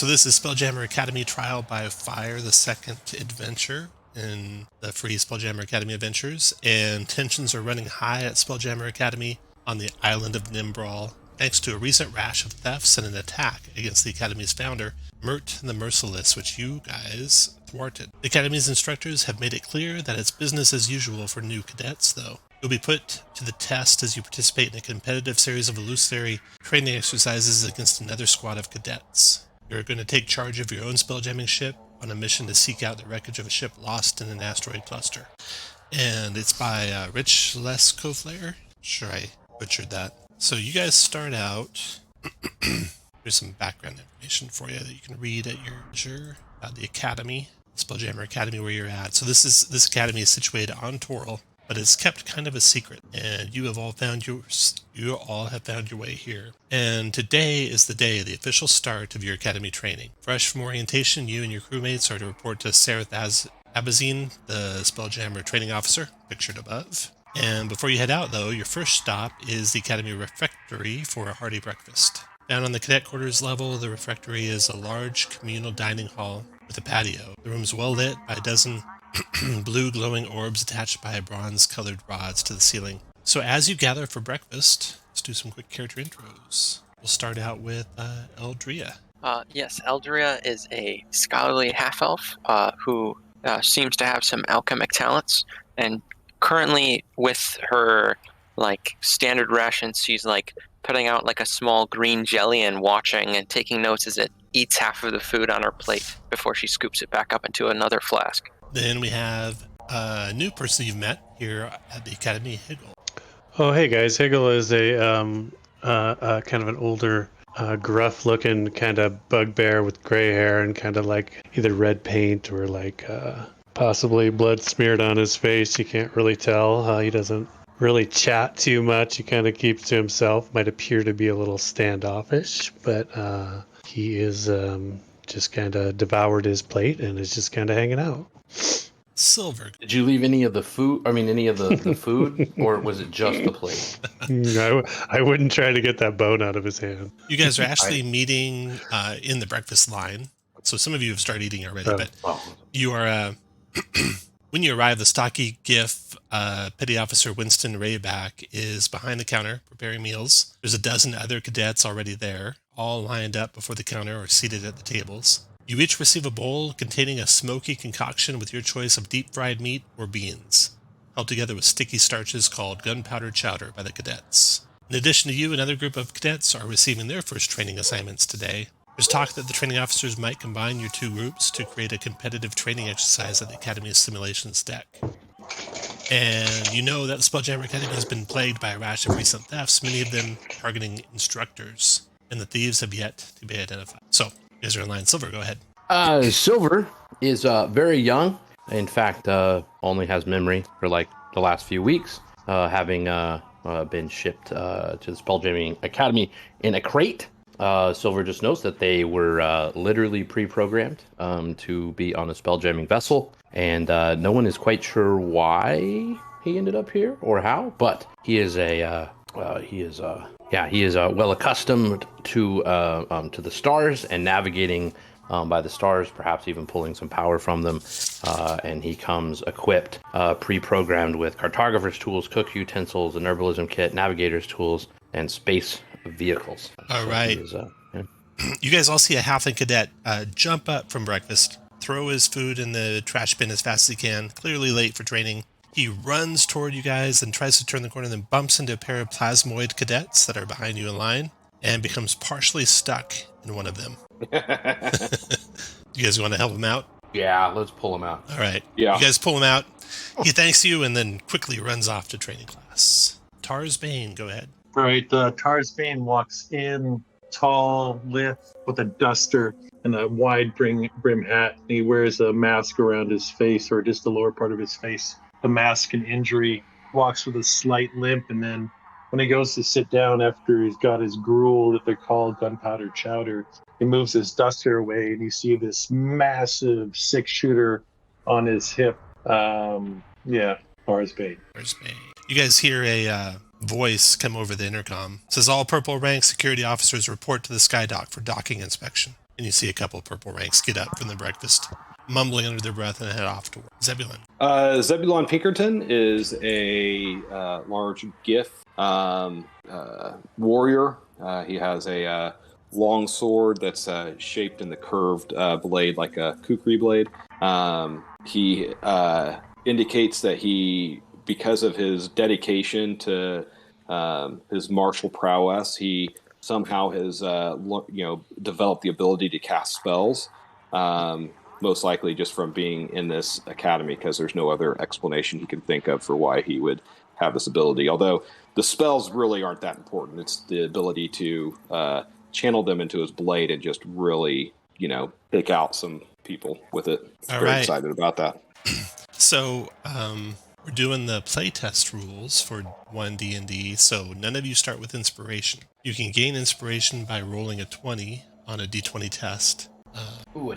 So this is Spelljammer Academy Trial by Fire, the second adventure in the free Spelljammer Academy adventures, and tensions are running high at Spelljammer Academy on the island of Nimbral, thanks to a recent rash of thefts and an attack against the Academy's founder, Mert the Merciless, which you guys thwarted. The Academy's instructors have made it clear that it's business as usual for new cadets, though. You'll be put to the test as you participate in a competitive series of illusory training exercises against another squad of cadets. You're going to take charge of your own spelljamming ship on a mission to seek out the wreckage of a ship lost in an asteroid cluster. And it's by Rich Lescouflair. Sure, I butchered that. So you guys start out. There's some background information for you that you can read at your leisure about the Academy, Spelljammer Academy, where you're at. So this academy is situated on Toril, but it's kept kind of a secret, and you all have found your way here. And today is the day, the official start of your academy training. Fresh from orientation, you and your crewmates are to report to Xaryxis Abazine, the Spelljammer training officer, pictured above. And before you head out, though, your first stop is the Academy Refectory for a hearty breakfast. Down on the cadet quarters level, the Refectory is a large communal dining hall with a patio. The room is well lit by a dozen blue glowing orbs attached by bronze-colored rods to the ceiling. So as you gather for breakfast, let's do some quick character intros. We'll start out with Eldria. Yes, Eldria is a scholarly half-elf who seems to have some alchemic talents, and currently with her standard rations, she's putting out a small green jelly and watching and taking notes as it eats half of the food on her plate before she scoops it back up into another flask. Then we have a new person you've met here at the Academy, Higgle. Oh, hey guys. Higgle is a kind of an older, gruff-looking kind of bugbear with gray hair and kind of either red paint or possibly blood smeared on his face. You can't really tell. He doesn't really chat too much. He kind of keeps to himself. Might appear to be a little standoffish, but he is just kind of devoured his plate and is just kind of hanging out. Silver. Did you leave any of the food? I mean, any of the food, or was it just the plate? I wouldn't try to get that bone out of his hand. You guys are actually meeting in the breakfast line. So some of you have started eating already, but you are... When you arrive, the stocky GIF Petty Officer Winston Rayback is behind the counter preparing meals. There's a dozen other cadets already there, all lined up before the counter or seated at the tables. You each receive a bowl containing a smoky concoction with your choice of deep-fried meat or beans, held together with sticky starches called gunpowder chowder by the cadets. In addition to you, another group of cadets are receiving their first training assignments today. There's talk that the training officers might combine your two groups to create a competitive training exercise at the Academy's simulations deck. And you know that the Spelljammer Academy has been plagued by a rash of recent thefts, many of them targeting instructors, and the thieves have yet to be identified. So, you guys are in line. Silver, go ahead. Silver is very young. In fact, only has memory for the last few weeks, having been shipped to the Spelljamming Academy in a crate. Silver just notes that they were literally pre-programmed to be on a spelljamming vessel, and no one is quite sure why he ended up here or how, but he is well accustomed to the stars and navigating by the stars, perhaps even pulling some power from them, and he comes equipped, pre-programmed with cartographer's tools, cook utensils, an herbalism kit, navigator's tools, and space vehicles. All right. You guys all see a halfling cadet jump up from breakfast, throw his food in the trash bin as fast as he can, clearly late for training. He runs toward you guys and tries to turn the corner, then bumps into a pair of plasmoid cadets that are behind you in line and becomes partially stuck in one of them. You guys want to help him out? Yeah, let's pull him out. All right. Yeah. You guys pull him out. He thanks you and then quickly runs off to training class. Tars Bane, go ahead. All right, Tars Bane walks in, tall, lithe, with a duster and a wide brim hat. He wears a mask around his face, or just the lower part of his face. The mask and injury. Walks with a slight limp, and then when he goes to sit down after he's got his gruel that they call gunpowder chowder, he moves his duster away, and you see this massive 6-shooter on his hip. Tars Bane. You guys hear a voice come over the intercom. It says all purple rank security officers report to the Skydock for docking inspection. and you see a couple of purple ranks get up from the breakfast, mumbling under their breath, and head off toward Zebulon. Zebulon Pinkerton is a large Gith warrior. He has a long sword that's shaped in the curved blade like a kukri blade. He indicates that because of his dedication to his martial prowess, he somehow has developed the ability to cast spells. Most likely just from being in this academy, because there's no other explanation he can think of for why he would have this ability. Although the spells really aren't that important. It's the ability to channel them into his blade and just really, pick out some people with it. Very excited about that. So we're doing the playtest rules for 1D&D, so none of you start with inspiration. You can gain inspiration by rolling a 20 on a D20 test. We'll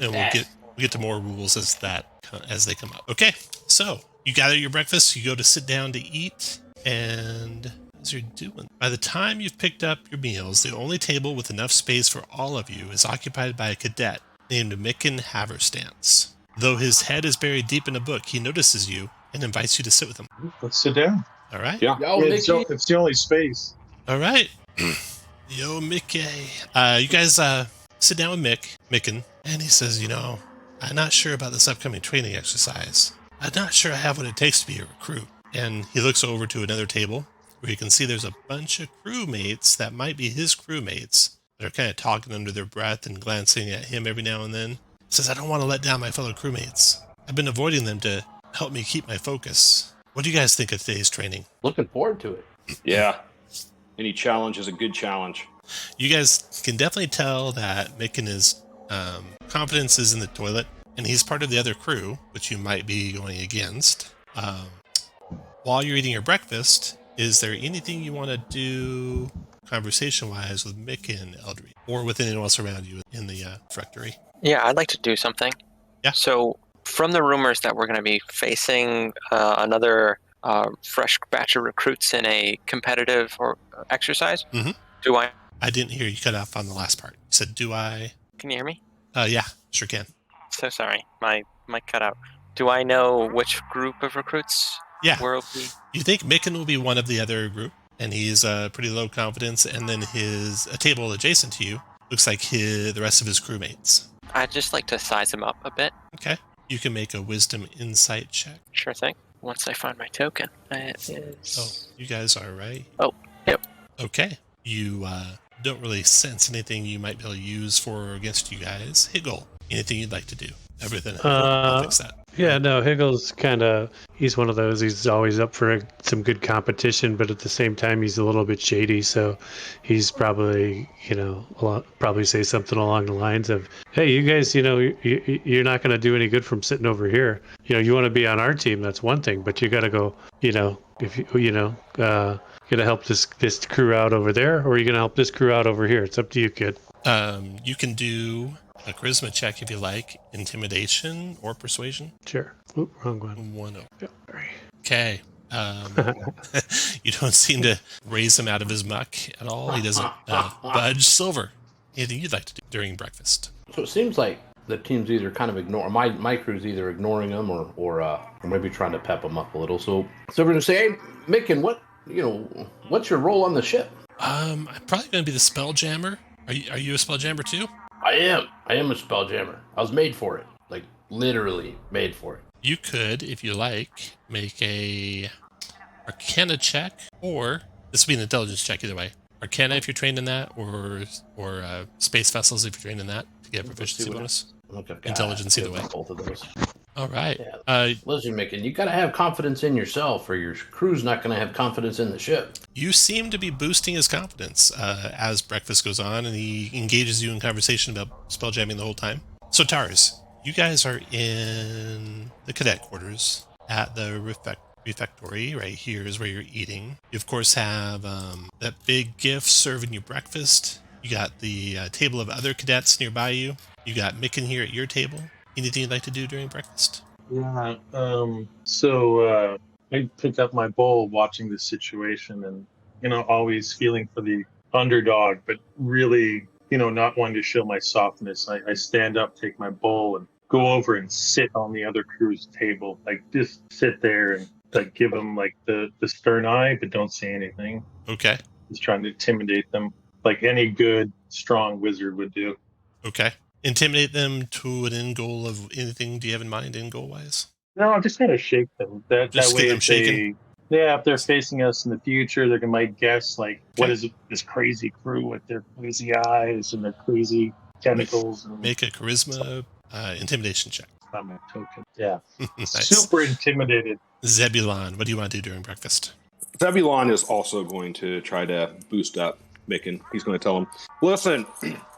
get to more rules as they come up. Okay, so you gather your breakfast, you go to sit down to eat, and as you're doing, by the time you've picked up your meals, the only table with enough space for all of you is occupied by a cadet named Micken Haverstance. Though his head is buried deep in a book, he notices you and invites you to sit with him. Let's sit down. All right? Yeah. It's the only space. All right. Yo, Mickey. You guys sit down with Micken, and he says, I'm not sure about this upcoming training exercise. I'm not sure I have what it takes to be a recruit. And he looks over to another table where you can see there's a bunch of crewmates that might be his crewmates that are kind of talking under their breath and glancing at him every now and then. He says, I don't want to let down my fellow crewmates. I've been avoiding them to help me keep my focus. What do you guys think of today's training? Looking forward to it. Yeah. Any challenge is a good challenge. You guys can definitely tell that Micken is confidence is in the toilet, and he's part of the other crew, which you might be going against. While you're eating your breakfast, is there anything you want to do conversation-wise with Micken, Eldred, or with anyone else around you in the Refectory? Yeah, I'd like to do something. Yeah. So, from the rumors that we're going to be facing another fresh batch of recruits in a competitive exercise, do I... I didn't hear you cut off on the last part. You said, do I... Can you hear me? Yeah, sure can. So sorry, my mic cut out. Do I know which group of recruits? Yeah. Will be? You think Micken will be one of the other group, and he's pretty low confidence, and then a table adjacent to you looks like the rest of his crewmates. I'd just like to size him up a bit. Okay. You can make a wisdom insight check. Sure thing. Once I find my token. It is... Oh, you guys are right. Oh, yep. Okay. You don't really sense anything you might be able to use for or against you guys. Higgle, anything you'd like to do? Everything. I'll fix that. Yeah, no, Higgle's he's one of those, he's always up for some good competition, but at the same time, he's a little bit shady, so he's probably, probably say something along the lines of, hey, you guys, you're not going to do any good from sitting over here. You want to be on our team, that's one thing, but you got to go, if you going to help this crew out over there, or are you going to help this crew out over here? It's up to you, kid. You can do a charisma check if you like, intimidation or persuasion. Sure. Oop, wrong one. 1-0. Yep. Okay. You don't seem to raise him out of his muck at all. He doesn't budge. Silver, anything you'd like to do during breakfast? So it seems like the team's either kind of my crew's either ignoring them or maybe trying to pep them up a little. So we're gonna say, hey, Micken, what's your role on the ship? I'm probably going to be the Spelljammer. Are you a Spelljammer too? I am a Spelljammer. I was made for it. Like, literally made for it. You could, if you like, make a Arcana check, or this would be an intelligence check either way. Arcana if you're trained in that, or Space Vessels if you're trained in that to get a proficiency bonus. Intelligence either way. Both of those. All right. Yeah. Listen, Micken, you got to have confidence in yourself, or your crew's not going to have confidence in the ship. You seem to be boosting his confidence as breakfast goes on, and he engages you in conversation about spelljamming the whole time. So, Tars, you guys are in the cadet quarters at the Refectory. Right here is where you're eating. You, of course, have that big gift serving you breakfast. You got the table of other cadets nearby you. You got Micken here at your table. Anything you'd like to do during breakfast? Yeah. So I pick up my bowl watching the situation and, always feeling for the underdog, but really not wanting to show my softness, I stand up, take my bowl, and go over and sit on the other crew's table. Like, just sit there and like give them like the stern eye, but don't say anything. Okay. Just trying to intimidate them, like any good, strong wizard would do. Okay. Intimidate them to an end goal of anything. Do you have in mind, end goal wise? No, I'm just kind of shake them. That Just way, get them if shaken? if they're facing us in the future, they might guess like, what is this crazy crew with their crazy eyes and their crazy tentacles? Make a charisma intimidation check. On my token. Yeah. Nice. Super intimidated. Zebulon, what do you want to do during breakfast? Zebulon is also going to try to boost up Micken. He's going to tell him, listen,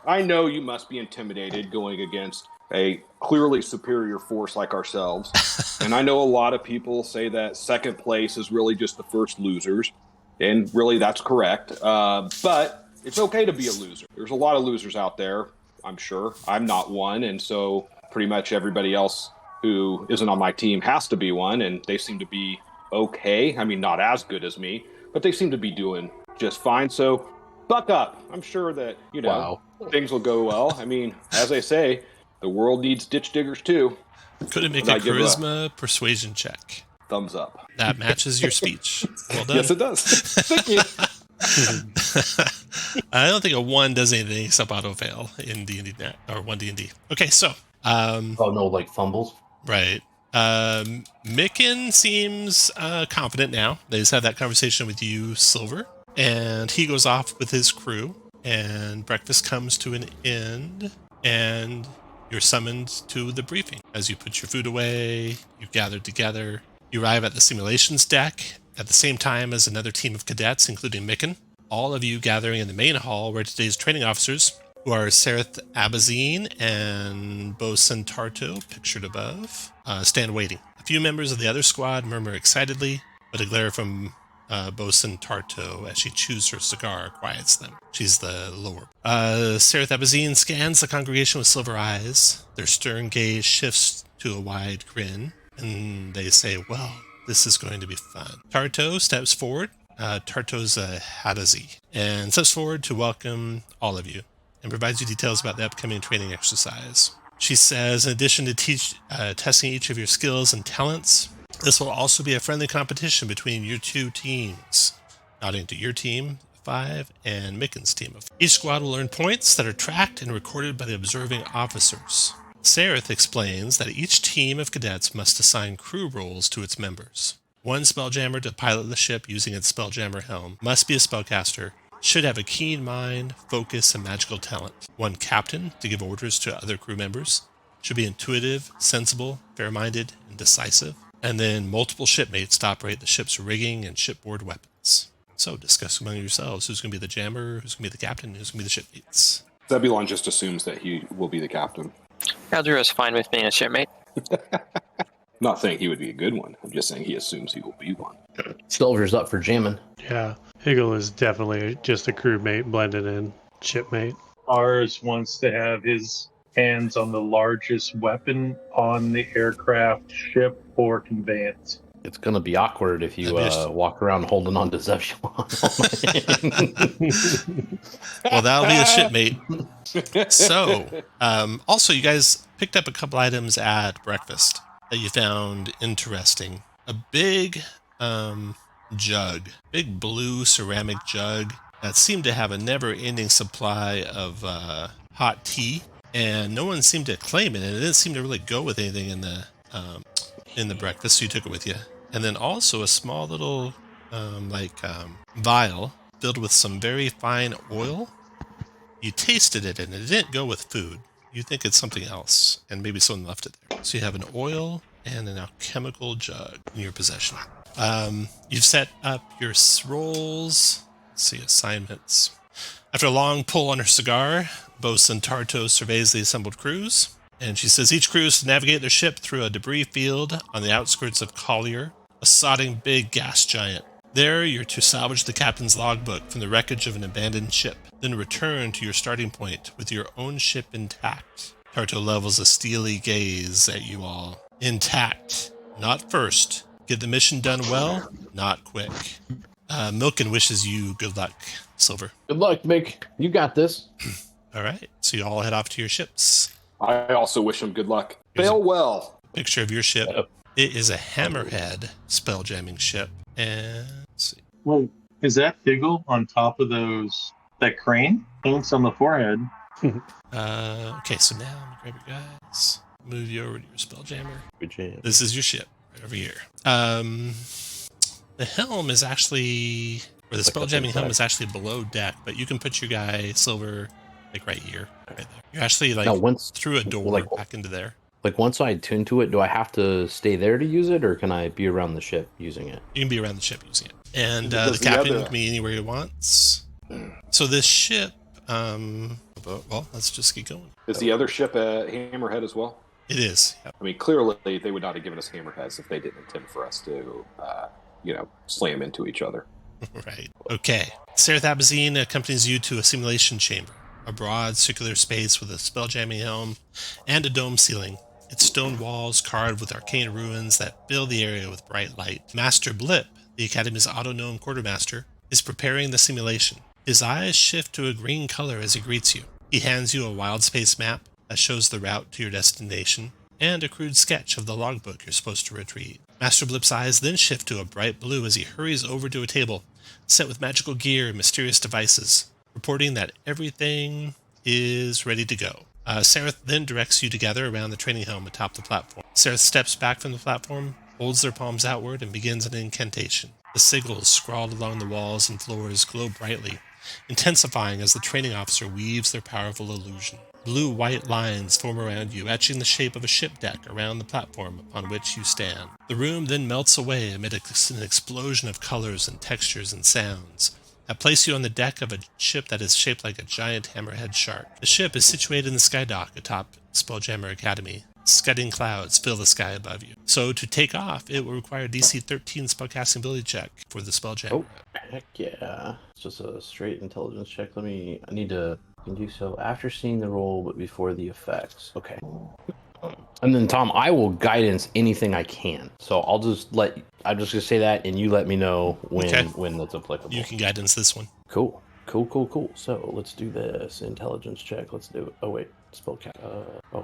I know you must be intimidated going against a clearly superior force like ourselves. And I know a lot of people say that second place is really just the first losers. And really, that's correct. But it's okay to be a loser. There's a lot of losers out there, I'm sure. I'm not one. And so pretty much everybody else who isn't on my team has to be one. And they seem to be okay. I mean, not as good as me, but they seem to be doing just fine. So buck up. I'm sure that, things will go well. I mean, as I say, the world needs ditch diggers too. Could it make a charisma persuasion check? Thumbs up. That matches your speech. Well done. Yes, it does. Thank you. I don't think a 1 does anything except auto fail in D&D or 1D&D. Okay, so like fumbles. Right. Micken seems confident now. They just had that conversation with you, Silver, and he goes off with his crew, and breakfast comes to an end, and you're summoned to the briefing. As you put your food away, you gather together, you arrive at the simulations deck at the same time as another team of cadets, including Micken. All of you gathering in the main hall where today's training officers, who are Sareth Abazine and Bosun Tarto, pictured above, stand waiting. A few members of the other squad murmur excitedly, but a glare from Bosun Tarto as she chews her cigar quiets them. She's the lower. Sareth Abazine scans the congregation with silver eyes. Their stern gaze shifts to a wide grin, and they say, well, this is going to be fun. Tarto steps forward. Tarto's a Hadazi, and steps forward to welcome all of you and provides you details about the upcoming training exercise. She says, in addition to testing each of your skills and talents, this will also be a friendly competition between your two teams, nodding to your team of 5 and Micken's team of 5. Each squad will earn points that are tracked and recorded by the observing officers. Sareth explains that each team of cadets must assign crew roles to its members. One Spelljammer to pilot the ship using its Spelljammer helm, must be a spellcaster, should have a keen mind, focus, and magical talent. One captain to give orders to other crew members, should be intuitive, sensible, fair-minded, and decisive. And then multiple shipmates to operate the ship's rigging and shipboard weapons. So discuss among yourselves who's going to be the jammer, who's going to be the captain, who's going to be the shipmates. Zebulon just assumes that he will be the captain. Aldria's fine with being a shipmate. Not saying he would be a good one. I'm just saying he assumes he will be one. Silver's up for jamming. Yeah, Higgle is definitely just a crewmate blended in, shipmate. Ours wants to have his hands on the largest weapon on the aircraft, ship, or conveyance. It's going to be awkward if you walk around holding on to Zebulon. Well, that'll be a shipmate. So, also, you guys picked up a couple items at breakfast that you found interesting. A big jug, big blue ceramic jug that seemed to have a never-ending supply of hot tea, and no one seemed to claim it, and it didn't seem to really go with anything in the breakfast, so you took it with you. And then also a small little vial filled with some very fine oil. You tasted it, and it didn't go with food. You think it's something else, and maybe someone left it there. So you have an oil and an alchemical jug in your possession. You've set up your roles. Let's see, assignments. After a long pull on her cigar, Bosun Tarto surveys the assembled crews, and she says each crew is to navigate their ship through a debris field on the outskirts of Collier, a sodding big gas giant. There, you're to salvage the captain's logbook from the wreckage of an abandoned ship, then return to your starting point with your own ship intact. Tarto levels a steely gaze at you all. Intact, not first. Get the mission done well, not quick. Milken wishes you good luck, Silver. Good luck, Mick. You got this. All right, so you all head off to your ships. I also wish him good luck. Here's Fail well. Picture of your ship. Yep. It is a hammerhead spelljamming ship. And let's see. Well, is that Higgle on top of that crane? Thanks on the forehead. Okay, so now let me grab your guys. Move you over to your spelljammer. Good jam. This is your ship right over here. The helm is actually, or the Like up spelljamming helm inside. is actually below deck, but you can put your guy Silver like right here, right there. You're actually like Now, once through a door like- back into there. Like once I tune to it, do I have to stay there to use it, or can I be around the ship using it? You can be around the ship using it, and the Does the captain other- can be anywhere he wants. So this ship, well, let's just keep going. Is the other ship a hammerhead as well? It is. Yep. I mean, clearly they would not have given us hammerheads if they didn't intend for us to, slam into each other. Right. Okay. Sereth Abazine accompanies you to a simulation chamber, a broad circular space with a spelljamming helm and a dome ceiling. Its stone walls carved with arcane ruins that fill the area with bright light. Master Blip, the Academy's auto-gnome quartermaster, is preparing the simulation. His eyes shift to a green color as he greets you. He hands you a wild space map that shows the route to your destination and a crude sketch of the logbook you're supposed to retrieve. Master Blip's eyes then shift to a bright blue as he hurries over to a table set with magical gear and mysterious devices, reporting that everything is ready to go. Sereth then directs you to gather around the training helm atop the platform. Sereth steps back from the platform, holds their palms outward, and begins an incantation. The sigils scrawled along the walls and floors glow brightly, intensifying as the training officer weaves their powerful illusion. Blue-white lines form around you, etching the shape of a ship deck around the platform upon which you stand. The room then melts away amid an explosion of colors and textures and sounds that place you on the deck of a ship that is shaped like a giant hammerhead shark. The ship is situated in the skydock atop Spelljammer Academy. Scudding clouds fill the sky above you. So to take off, it will require a DC 13 spellcasting ability check for the Spelljammer. Oh, heck yeah. It's just a straight intelligence check. I need to do so after seeing the roll, but before the effects. Okay. And then, Tom, I will guidance anything I can. So I'm just going to say that, and you let me know when that's applicable. You can guidance this one. Cool. So let's do this intelligence check. Let's do it. Oh, wait. Spellcast.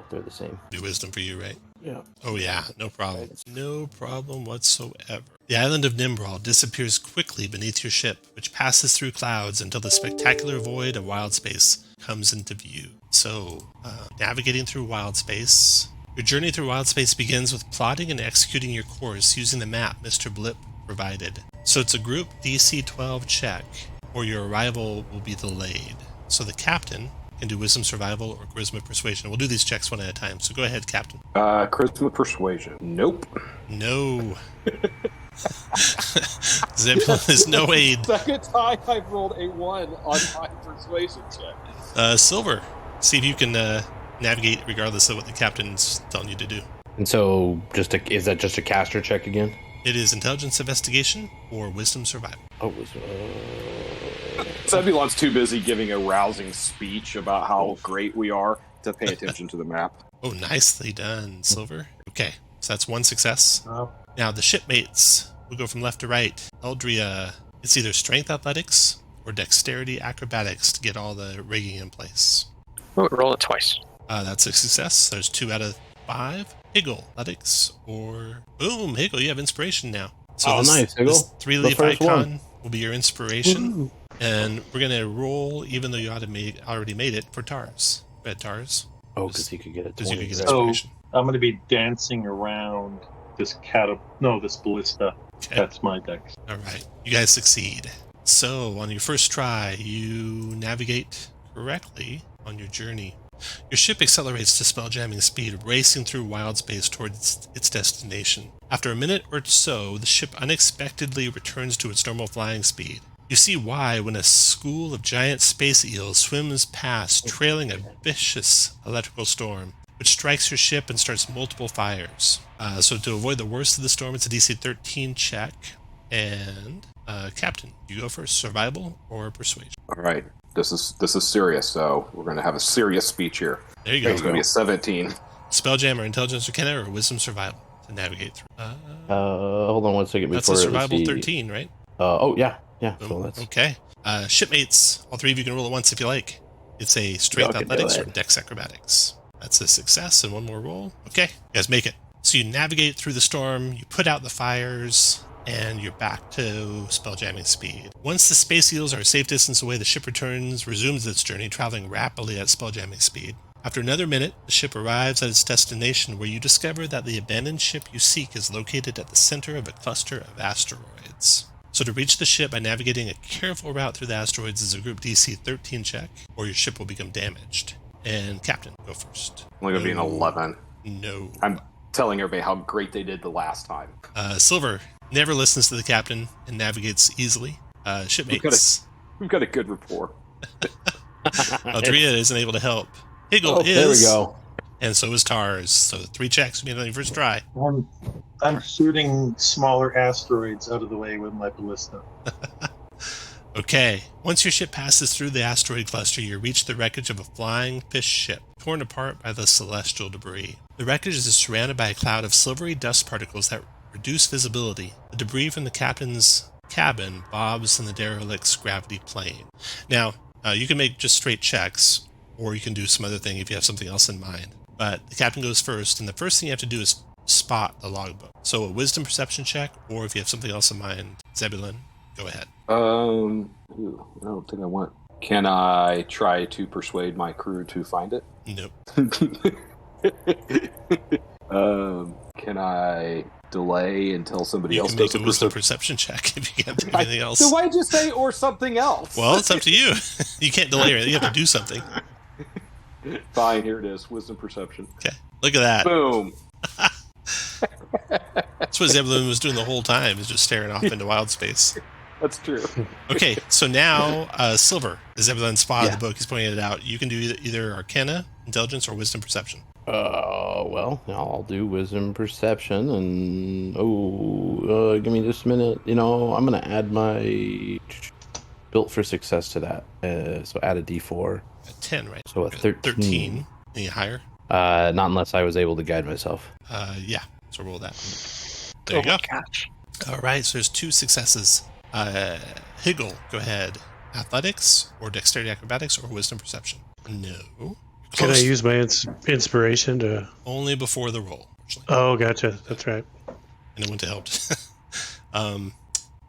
They're the same. Do wisdom for you, right? Yeah. Oh yeah, no problem. No problem whatsoever. The island of Nimbral disappears quickly beneath your ship, which passes through clouds until the spectacular void of wild space comes into view. So, navigating through wild space. Your journey through wild space begins with plotting and executing your course using the map Mr. Blip provided. So it's a group DC 12 check, or your arrival will be delayed. So the captain can do Wisdom Survival or Charisma Persuasion. We'll do these checks one at a time. So go ahead, Captain. Charisma Persuasion. Nope. No. Zebulon is no aid. Second time I've rolled a 1 on my persuasion check. Silver. See if you can navigate regardless of what the captain's telling you to do. And so, is that just a caster check again? It is Intelligence Investigation or Wisdom Survival. Oh, Zebulon's too busy giving a rousing speech about how great we are to pay attention to the map. Oh, nicely done, Silver. Okay, so that's one success. Oh. Now, the shipmates will go from left to right. Eldria, it's either Strength Athletics or Dexterity Acrobatics to get all the rigging in place. Oh, roll it twice. That's a success. There's 2 out of 5. Higgle, Athletics, or... Boom, Higgle, you have Inspiration now. So nice, Higgle. This 3-leaf The first icon one. will be your Inspiration. And we're going to roll, even though you already made it, for Tars. Go ahead, Tars. Oh, because he could get it. Because you could get So- Inspiration. I'm going to be dancing around this this ballista. Okay. That's my dex. All right, you guys succeed. So, on your first try, you navigate correctly on your journey. Your ship accelerates to spelljamming speed, racing through wild space towards its destination. After a minute or so, the ship unexpectedly returns to its normal flying speed. You see why when a school of giant space eels swims past, trailing a vicious electrical storm, which strikes your ship and starts multiple fires. So to avoid the worst of the storm, it's a DC 13 check. And Captain, you go first. Survival or Persuasion? All right. This is serious, so we're going to have a serious speech here. There you go. It's going to be a 17. Spelljammer, Intelligence Arcana, or Wisdom Survival to navigate through. Hold on one second. That's before a let's Survival see. 13, right? Yeah. Boom. So that's Okay. Shipmates, all 3 of you can roll at once if you like. It's a Y'all strength can do athletics or it. dex acrobatics. That's a success and one more roll. Okay, you guys make it. So you navigate through the storm, you put out the fires, and you're back to spelljamming speed. Once the space eels are a safe distance away, the ship resumes its journey, traveling rapidly at spelljamming speed. After another minute, the ship arrives at its destination, where you discover that the abandoned ship you seek is located at the center of a cluster of asteroids. So to reach the ship by navigating a careful route through the asteroids is a group DC 13 check, or your ship will become damaged. And Captain, go first. Only gonna be an 11. No. I'm telling everybody how great they did the last time. Silver never listens to the captain and navigates easily. Shipmates. We've got a good rapport. Aldria isn't able to help. Higgle is. There we go. And so is Tars. So 3 checks made on your first try. I'm shooting smaller asteroids out of the way with my ballista. Okay. Once your ship passes through the asteroid cluster, you reach the wreckage of a flying fish ship, torn apart by the celestial debris. The wreckage is surrounded by a cloud of silvery dust particles that reduce visibility. The debris from the captain's cabin bobs in the derelict's gravity plane. Now, you can make just straight checks, or you can do some other thing if you have something else in mind. But the captain goes first, and the first thing you have to do is spot the logbook. So a wisdom perception check, or if you have something else in mind, Zebulon, go ahead. I don't think I want. Can I try to persuade my crew to find it? Nope. Can I delay until somebody You else can does make a a wisdom perception check if you can't do anything else. So why just say or something else? Well, it's up to you. You can't delay it. You have to do something. Fine, here it is. Wisdom perception. Okay. Look at that. Boom. That's what Zebulon was doing the whole time, is just staring off into wild space. That's true. Okay, so now, Silver, Zebulon spotted Yeah. the book. He's pointing it out. You can do either Arcana, Intelligence, or Wisdom Perception. Well, I'll do wisdom perception, and give me just a minute. I'm gonna add my built for success to that. So add a D4. A 10, right? So a 13. 13. Any higher? Not unless I was able to guide myself. Yeah. So roll that. There you go. Oh my gosh. All right, so there's 2 successes. Higgle, go ahead. Athletics, or Dexterity Acrobatics, or Wisdom Perception? No. Can I Close. use my inspiration to? Only before the roll, unfortunately. Oh, gotcha. That's right. And it went to help.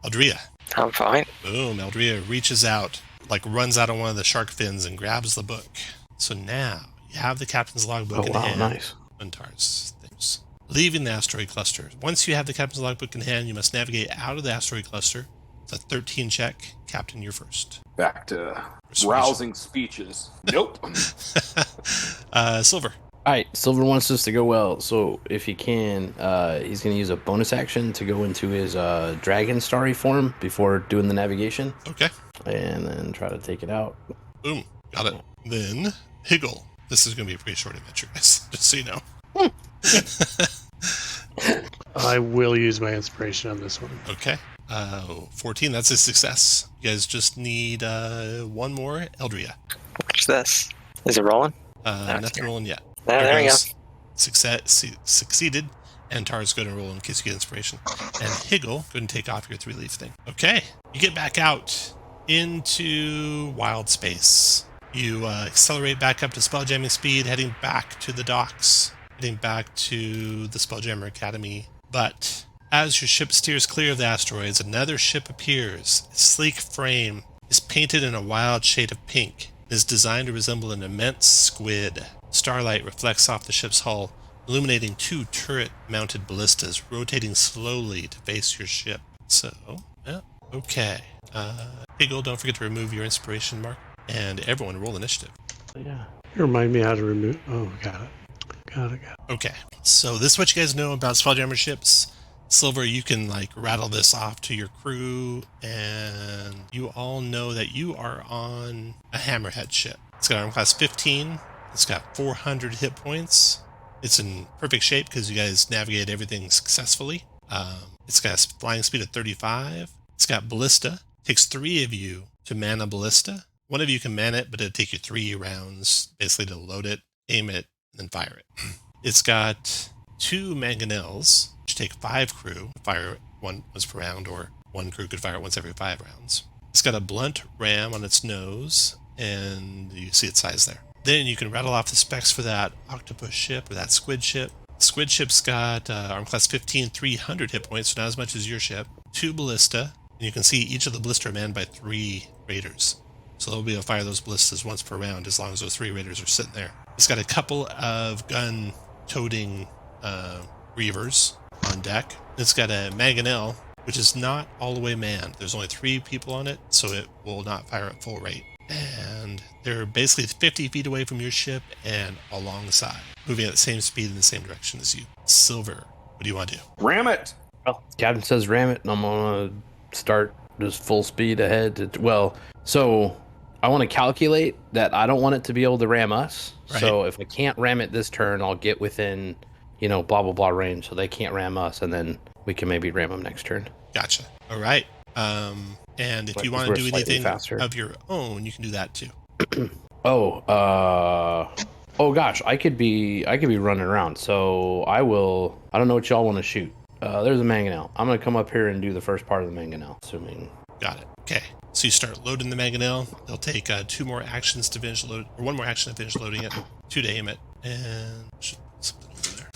Aldria. I'm fine. Boom. Aldria reaches out, runs out on one of the shark fins and grabs the book. So now you have the captain's logbook in hand. Nice. And Tars things. Leaving the asteroid cluster. Once you have the captain's logbook in hand, you must navigate out of the asteroid cluster. It's a 13 check. Captain, you're first. Back to Persuasion. rousing speeches. Nope. Silver. All right, Silver wants this to go well, so if he can, he's going to use a bonus action to go into his dragon starry form before doing the navigation, Okay. and then try to take it out. Boom. Got it. Then Higgle. This is going to be a pretty short adventure, guys. Just so you know. I will use my inspiration on this one. Okay. 14. That's a success. You guys just need one more. Eldria. What's this? Is it rolling? Nothing rolling yet. There we go. goes. Succeeded. And Tars, go and roll in case you get inspiration. And Higgle, go ahead and take off your 3-leaf thing. Okay. You get back out into wild space. You accelerate back up to spelljamming speed, heading back to the docks, heading back to the Spelljammer Academy. But as your ship steers clear of the asteroids, another ship appears. Its sleek frame is painted in a wild shade of pink and is designed to resemble an immense squid. Starlight reflects off the ship's hull, illuminating 2 turret-mounted ballistas rotating slowly to face your ship. So, yeah, okay. Higgle, don't forget to remove your inspiration mark. And everyone roll initiative. Yeah. Remind me how to remove. Oh, got it. Okay, so this is what you guys know about Spelljammer ships. Silver, you can rattle this off to your crew, and you all know that you are on a Hammerhead ship. It's got armor class 15. It's got 400 hit points. It's in perfect shape because you guys navigated everything successfully. It's got a flying speed of 35. It's got ballista. It takes 3 of you to man a ballista. One of you can man it, but it'll take you 3 rounds basically to load it, aim it, and then fire it. It's got 2 mangonels, which take 5 crew to fire it once per round, or 1 crew could fire it once every 5 rounds. It's got a blunt ram on its nose and you see its size there. Then you can rattle off the specs for that octopus ship or that squid ship. Squid ship's got arm class 15, 300 hit points, so not as much as your ship. 2 ballista, and you can see each of the ballista are manned by 3 raiders. So they'll be able to fire those ballistas once per round as long as those 3 raiders are sitting there. It's got a couple of gun-toting reavers on deck. It's got a mangonel, which is not all the way manned. There's only 3 people on it, so it will not fire at full rate. And they're basically 50 feet away from your ship and alongside, moving at the same speed in the same direction as you. Silver, what do you want to do? Ram it! Well, Captain says ram it, and I'm gonna start just full speed ahead. So I want to calculate that I don't want it to be able to ram us. Right. So if I can't ram it this turn, I'll get within, blah blah blah range, so they can't ram us, and then we can maybe ram them next turn. Gotcha. All right. And if you want to do anything faster of your own, you can do that too. Oh gosh, I could be running around. So I don't know what y'all want to shoot. There's a mangonel. I'm gonna come up here and do the first part of the mangonel, assuming. Got it. Okay. So you start loading the mangonel. They'll take 2 more actions to finish load, or 1 more action to finish loading it, 2 to aim it, and should put something over there.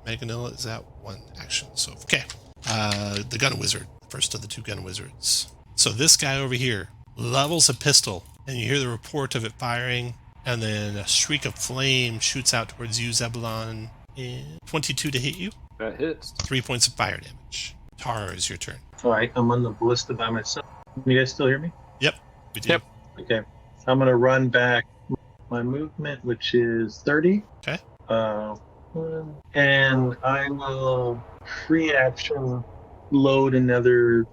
Mangonel is at 1 action. So okay. The gun wizard, first of the 2 gun wizards. So this guy over here levels a pistol, and you hear the report of it firing, and then a streak of flame shoots out towards you, Zebulon. And 22 to hit you. That hits. 3 points of fire damage. Tar, is your turn. All right, I'm on the ballista by myself. Can you guys still hear me? Yep, we do. Yep. Okay. I'm going to run back my movement, which is 30. Okay. And I will free action load another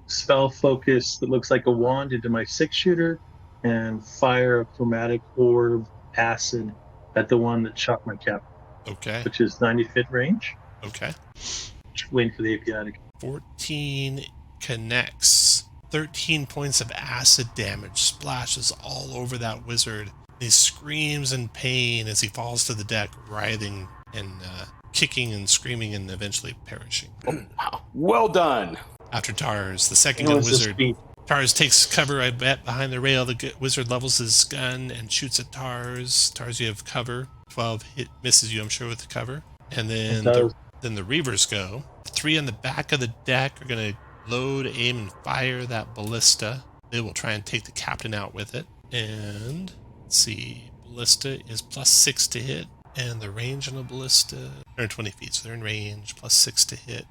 spell focus that looks like a wand into my 6-shooter and fire a chromatic orb acid at the one that shot my cap, Okay. which is 90 feet range. Okay. Waiting for the API to 14 connects. 13 points of acid damage splashes all over that wizard. He screams in pain as he falls to the deck, writhing and kicking and screaming and eventually perishing. Well done. After Tars, the second How gun is this wizard. feat? Tars takes cover, I bet, behind the rail. The wizard levels his gun and shoots at Tars. Tars, you have cover. 12 hit misses you, I'm sure, with the cover. And then It does. then the Reavers go. The 3 on the back of the deck are going to load, aim, and fire that ballista. They will try and take the captain out with it. And let's see, ballista is +6 to hit. And the range on a ballista, 120 feet, so they're in range, +6 to hit.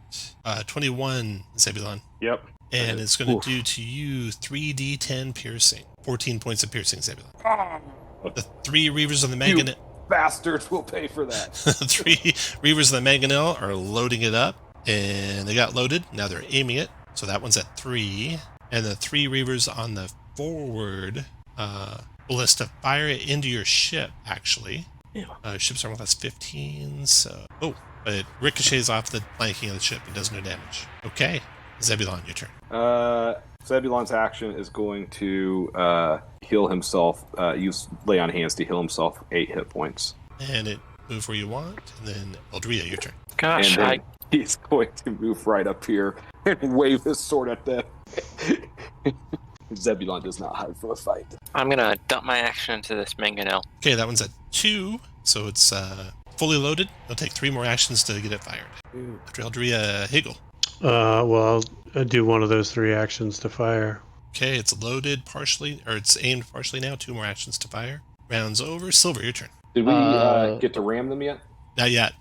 21, Zebulon. Yep. And it's going to do to you 3d10 piercing. 14 points of piercing, Zebulon. The 3 Reavers on the mangonel. Bastards will pay for that. 3 Reavers on the mangonel are loading it up. And they got loaded. Now they're aiming it. So that one's at 3. And the 3 Reavers on the forward ballista fire it into your ship, actually. Yeah. Ship's armor class 15, so... Oh, but it ricochets off the flanking of the ship and does no damage. Okay, Zebulon, your turn. Zebulon's action is going to heal himself, use Lay on Hands to heal himself 8 hit points. And it move where you want, and then Eldria, your turn. Gosh, And then he's going to move right up here and wave his sword at them. Zebulon does not hide from a fight. I'm going to dump my action into this mangonel. Okay, that one's at 2, so it's fully loaded. It'll take 3 more actions to get it fired. After Eldria, Higgle. Well, I'll do one of those 3 actions to fire. Okay, it's loaded partially, or it's aimed partially now. 2 more actions to fire. Round's over. Silver, your turn. Did we get to ram them yet? Not yet.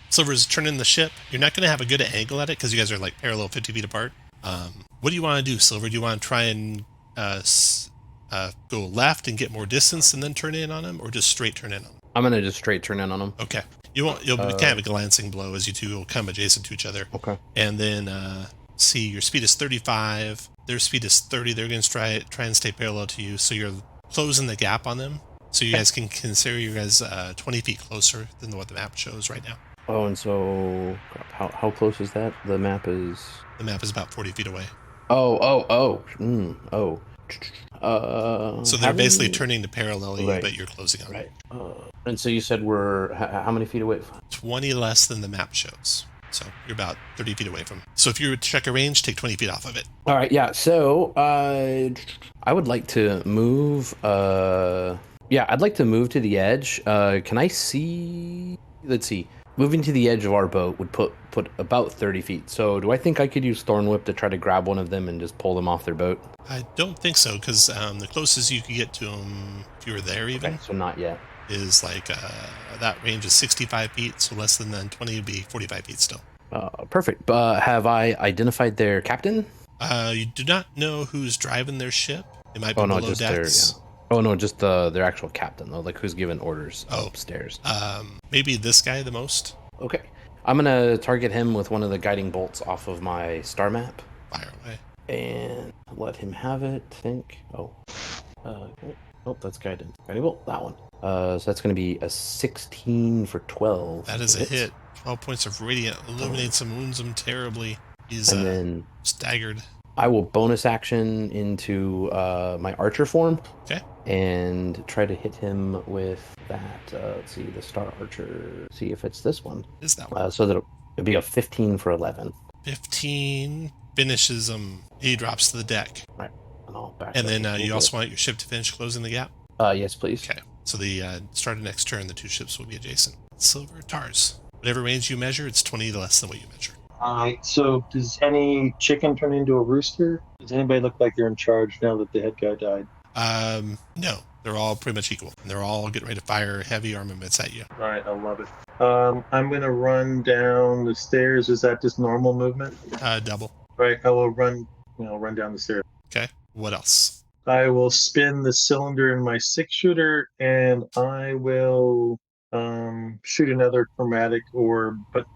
Silver's turning the ship. You're not going to have a good angle at it because you guys are like parallel 50 feet apart. What do you want to do, Silver? Do you want to try and go left and get more distance and then turn in on him, or just straight turn in on him? I'm gonna just straight turn in on him. Okay. You'll kind of a glancing blow as you two will come adjacent to each other. Okay. And then see, your speed is 35. Their speed is 30. They're going to try and stay parallel to you, so you're closing the gap on them. So you guys can consider you guys 20 feet closer than what the map shows right now. Oh, and so how close is that? The map is about 40 feet away. Oh. So they're basically turning to parallel you, Right. but you're closing on Right. And so you said we're how many feet away? 20 less than the map shows. So you're about 30 feet away from. So if you were to check a range, take 20 feet off of it. All right, yeah. So I would like to move. I'd like to move to the edge. Can I see? Let's see. Moving to the edge of our boat would put about 30 feet. So do I think I could use Thorn Whip to try to grab one of them and just pull them off their boat? I don't think so, because the closest you could get to them, if you were there even, Okay, so not yet. is like that range is 65 feet, so less than 20 would be 45 feet still. Perfect. Have I identified their captain? You do not know who's driving their ship. It might be below just decks. just their actual captain, though, like who's giving orders upstairs. Maybe this guy the most. Okay. I'm going to target him with one of the guiding bolts off of my star map. Fire away. And let him have it, I think. Okay. Oh, that's guided. Guiding bolt, that one. So that's going to be a 16 for 12. That is a hit. 12 points of radiant. Illuminates him, wounds him terribly. He's and then staggered. I will bonus action into my archer form. Okay. And try to hit him with that. Let's see, the star archer. See if it's this one. Is that one? So that it'll be a 15 for 11. 15 finishes him. He drops to the deck. Right. And then you also want your ship to finish closing the gap? Yes, please. Okay. So the start of next turn, the two ships will be adjacent. Silver Tars. Whatever range you measure, it's 20 less than what you measure. Alright, so does any chicken turn into a rooster? Does anybody look like they're in charge now that the head guy died? No. They're all pretty much equal. And they're all getting ready to fire heavy armaments at you. Alright, I love it. I'm going to run down the stairs. Is that just normal movement? Double. Right, I will run down the stairs. Okay. What else? I will spin the cylinder in my 6-shooter, and I will shoot another chromatic orb, but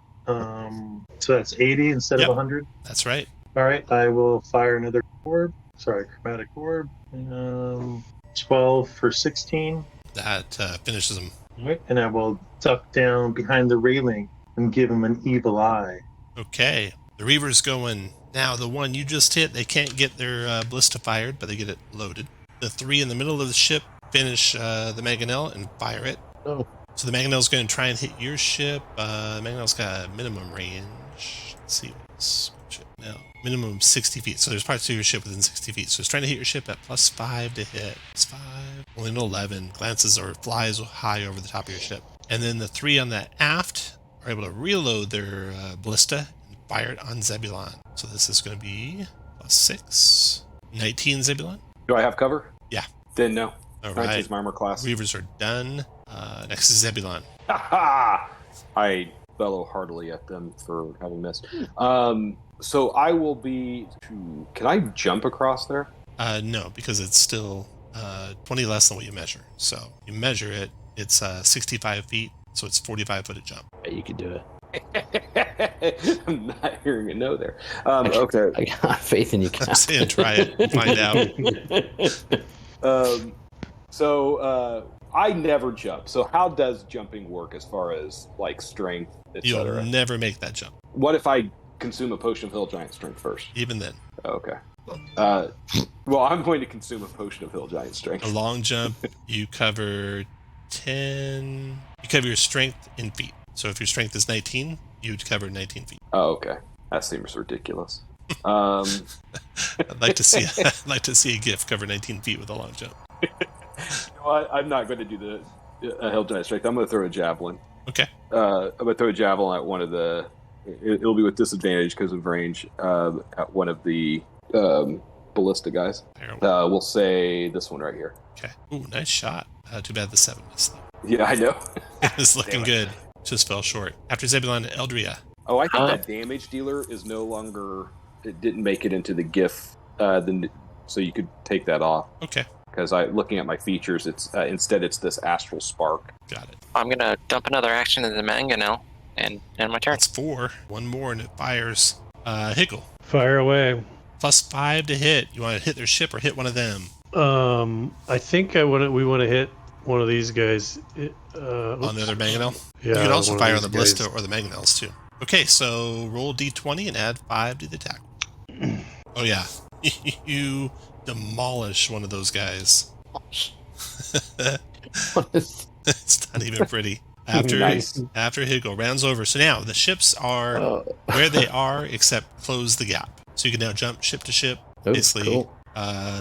so that's 80 instead of 100. That's right. All right, I will fire another orb. Sorry, chromatic orb. 12 for 16. That finishes him. All right, and I will duck down behind the railing and give him an evil eye. Okay. The Reaver's going. Now, the one you just hit, they can't get their ballista fired, but they get it loaded. The 3 in the middle of the ship finish the Mangonel and fire it. Oh. So the Mangonel's going to try and hit your ship. Mangonel's got a minimum range. Let's see what's ship now. Minimum 60 feet. So there's parts of your ship within 60 feet. So it's trying to hit your ship at +5 to hit. +5. Only an 11. Glances or flies high over the top of your ship. And then the 3 on the aft are able to reload their ballista and fire it on Zebulon. So this is going to be +6. 19 Zebulon. Do I have cover? Yeah. Then no. All Can I right. choose my armor class? Reavers are done. Next is Zebulon. Ha! I bellow heartily at them for having missed. So I will be... Can I jump across there? No, because it's still 20 less than what you measure. So you measure it, it's 65 feet, so it's 45-foot jump. Yeah, you could do it. I'm not hearing a no there. Okay. I got faith in you, Cap. I'm saying try it and find out. So I never jump. So how does jumping work as far as like strength, You'll etc.? never make that jump. What if I consume a potion of Hill Giant Strength first? Even then. Okay. Well, I'm going to consume a potion of Hill Giant Strength. A long jump, you cover 10... You cover your strength in feet. So if your strength is 19, you'd cover 19 feet. Oh, okay. That seems ridiculous. I'd like to see a GIF cover 19 feet with a long jump. You know what? I'm not going to do the Hill Giant Strength. I'm going to throw a javelin. Okay. I'm going to throw a javelin at one of the... It'll be with disadvantage because of range at one of the ballista guys. We'll say this one right here. Okay. Ooh, nice shot. Too bad the 7 missed, though. Yeah, I know. It's looking good. Just fell short. After Zebulon, Eldria. Oh, I think that damage dealer is no longer... It didn't make it into the GIF, so you could take that off. Okay. Because looking at my features, it's instead it's this astral spark. Got it. I'm going to dump another action in the Mangonel and end my turn. That's 4. One more and it fires. Higgle. Fire away. +5 to hit. You want to hit their ship or hit one of them? I think we want to hit one of these guys. On the other Mangonel? Yeah, You can also one of fire on these the ballista guys. or the Mangonels too. Okay, so roll d20 and add 5 to the attack. Oh yeah. You demolish one of those guys. It's not even pretty. After Nice. after Higgle rounds over. So now the ships are where they are, except close the gap. So you can now jump ship to ship. Oh, Basically, cool.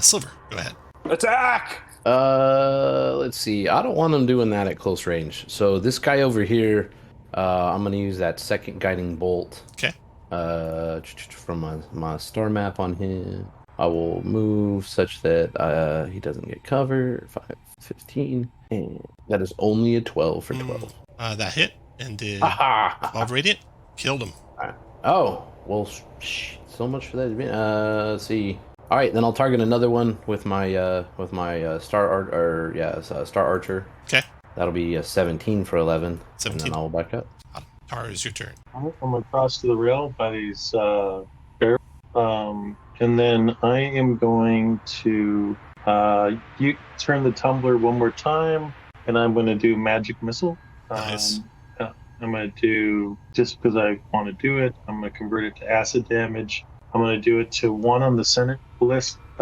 Silver, go ahead. Attack! Let's see. I don't want him doing that at close range. So this guy over here, I'm gonna use that second guiding bolt. Okay. From my star map on him. I will move such that he doesn't get cover. 5, 15, and that is only a 12 for 12. That hit and did Aha! 12 radiant. Killed him. Oh, well, so much for that. Let's see. All right, then I'll target another one with my star archer. Okay. That'll be a 17 for 11. 17. And then I'll back up. Tars, your turn. I'm across to the rail by these bears. And then I am going to you turn the tumbler one more time, and I'm going to do magic missile. Nice. I'm going to do, just because I want to do it, I'm going to convert it to acid damage. I'm going to do it to 1 on the center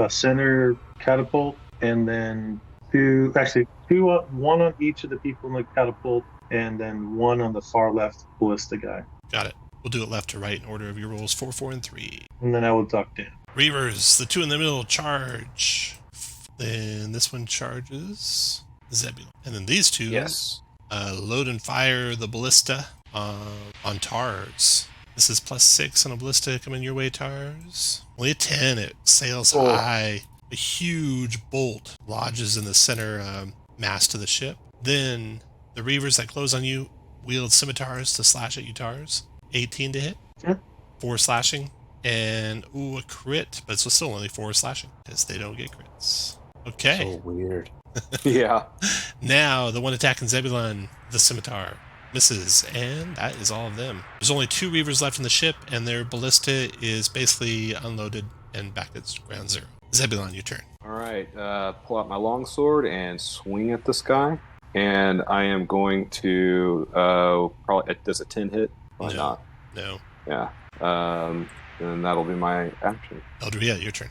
center catapult, and then 2 1 on each of the people in the catapult, and then 1 on the far left ballista guy. Got it. We'll do it left to right in order of your rolls 4, 4, and 3. And then I will duck down. Reavers, the 2 in the middle charge. Then this one charges Zebulon. And then these 2 Yes. load and fire the ballista on Tars. This is +6 on a ballista coming your way, Tars. Only a 10. It sails high. A huge bolt lodges in the center mast of the ship. Then the Reavers that close on you wield scimitars to slash at you, Tars. 18 to hit. Yeah. 4 slashing. And, a crit, but it's still only 4 slashing, because they don't get crits. Okay. So weird. Yeah. Now, the one attacking Zebulon, the scimitar, misses, and that is all of them. There's only 2 Reavers left in the ship, and their ballista is basically unloaded and back at ground 0. Zebulon, your turn. All right. Pull out my longsword and swing at this guy. And I am going to probably, does a 10 hit? Probably not. No. Yeah. And that'll be my action. Eldria, your turn.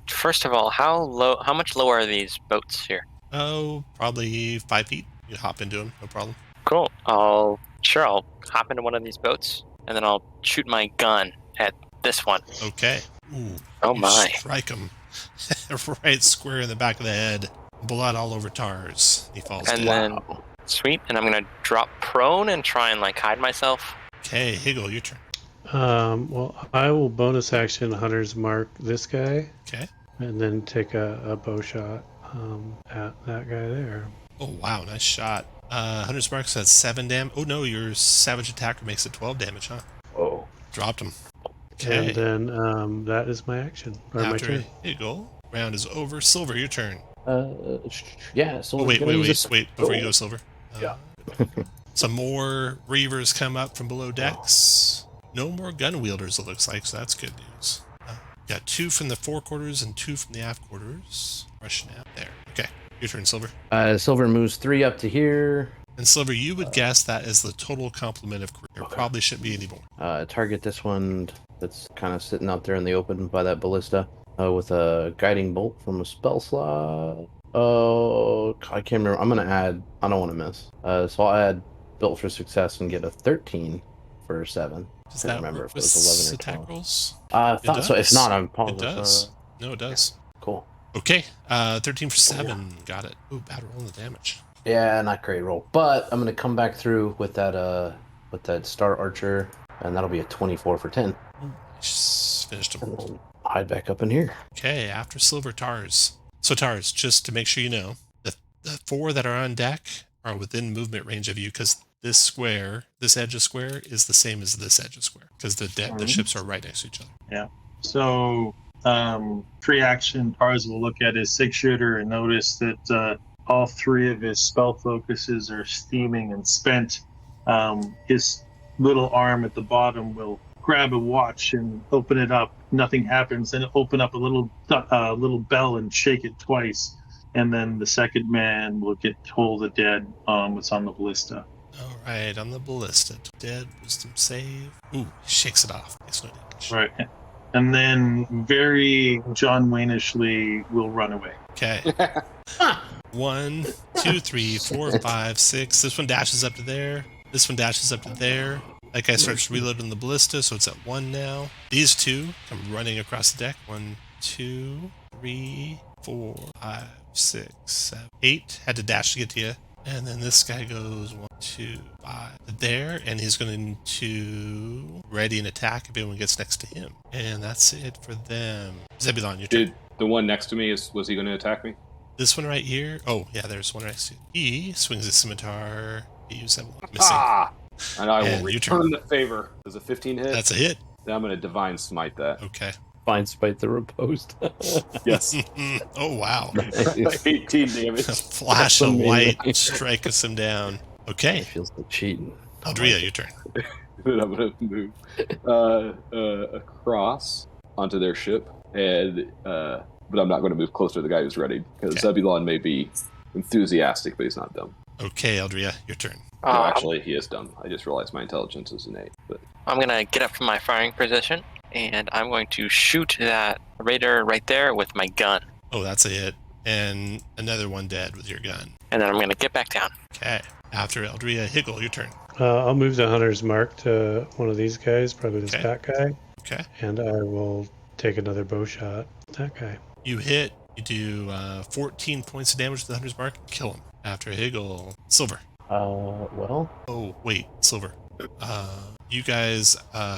First of all, how much lower are these boats here? Oh, probably 5 feet. You hop into them, no problem. Cool. I'll hop into one of these boats, and then I'll shoot my gun at this one. Okay. Ooh, Oh you my. strike him right square in the back of the head. Blood all over Tars. He falls And dead. then, sweet, and I'm going to drop prone and try and, hide myself. Okay, Higgle, your turn. Well, I will bonus action Hunter's Mark this guy, Okay. and then take a bow shot at that guy there. Oh, wow, nice shot. Hunter's Marks has 7 damage. Oh, no, your Savage Attacker makes it 12 damage, huh? Oh. Dropped him. Okay. And then that is my action, or my After turn. Higgle, round is over. Silver, your turn. Yeah. So Oh, wait, before you go, Oh. Silver. Yeah. Some more Reavers come up from below decks. No more gun wielders, it looks like, so that's good news. Got 2 from the forequarters and 2 from the aft quarters. Rushing out there. Okay, your turn, Silver. Silver moves 3 up to here. And Silver, you would guess that is the total complement of crew. There probably shouldn't be any more. Target this one that's kind of sitting out there in the open by that ballista with a guiding bolt from a spell slot. Oh, I can't remember. I'm going to add, I don't want to miss. So I'll add Built for Success and get a 13 for 7. Does I that can't remember work if it with was 11 or attack 12. rolls? I thought so. If does. not, I It apologize. does. No, it does. Cool. Okay, 13 for 7. Got it. Ooh, bad roll on the damage. Yeah, not great roll. But I'm going to come back through with that Star Archer, and that'll be a 24 for 10. Just finished him. And then hide back up in here. Okay, after Silver, Tars. So Tars, just to make sure you know, the 4 that are on deck are within movement range of you, because this edge of square, is the same as this edge of square, because the ships are right next to each other. Yeah. So, free action, Tars will look at his 6-shooter and notice that all 3 of his spell focuses are steaming and spent. His little arm at the bottom will grab a watch and open it up. Nothing happens. Then open up a little bell and shake it twice. And then the second man will get told the dead what's on the ballista. All right, on the ballista. Dead, wisdom save. Ooh, shakes it off. Makes no damage. Right. and then very John Wayne-ishly will run away. Okay. 1, 2, 3, 4, 5, 6. This one dashes up to there. This one dashes up to there. That guy starts reloading the ballista, so it's at 1 now. These two come running across the deck. 1, 2, 3, 4, 5, 6, 7, 8. Had to dash to get to you. And then this guy goes 1, 2, 5 there, and he's going to ready an attack if anyone gets next to him. And that's it for them. Zebulon, your turn. Did the one next to me was he going to attack me? This one right here. Oh, yeah, there's one next to you. He swings his scimitar. He uses Zebulon. Missing. Ah! And I will And your return turn. the favor. Does a 15 hit? That's a hit. Then I'm going to divine smite that. Okay. Fine spite the riposte. Yes. Oh, wow. 18 damage. Flash of amazing. light strikes him down. Okay. It feels like cheating. Aldria, your turn. Then I'm going to move across onto their ship, and but I'm not going to move closer to the guy who's ready, because Okay. Zebulon may be enthusiastic, but he's not dumb. Okay, Aldria, your turn. No, actually, he is dumb. I just realized my intelligence is innate. But I'm going to get up from my firing position, and I'm going to shoot that raider right there with my gun. Oh, that's a hit. And another one dead with your gun. And then I'm going to get back down. Okay. After Aldria, Higgle, your turn. I'll move the hunter's mark to one of these guys, probably this Okay. fat guy, Okay. and I will take another bow shot at that guy. You hit. You do 14 points of damage to the hunter's mark. Kill him. After Higgle, Silver. Well, Oh, wait, Silver. You guys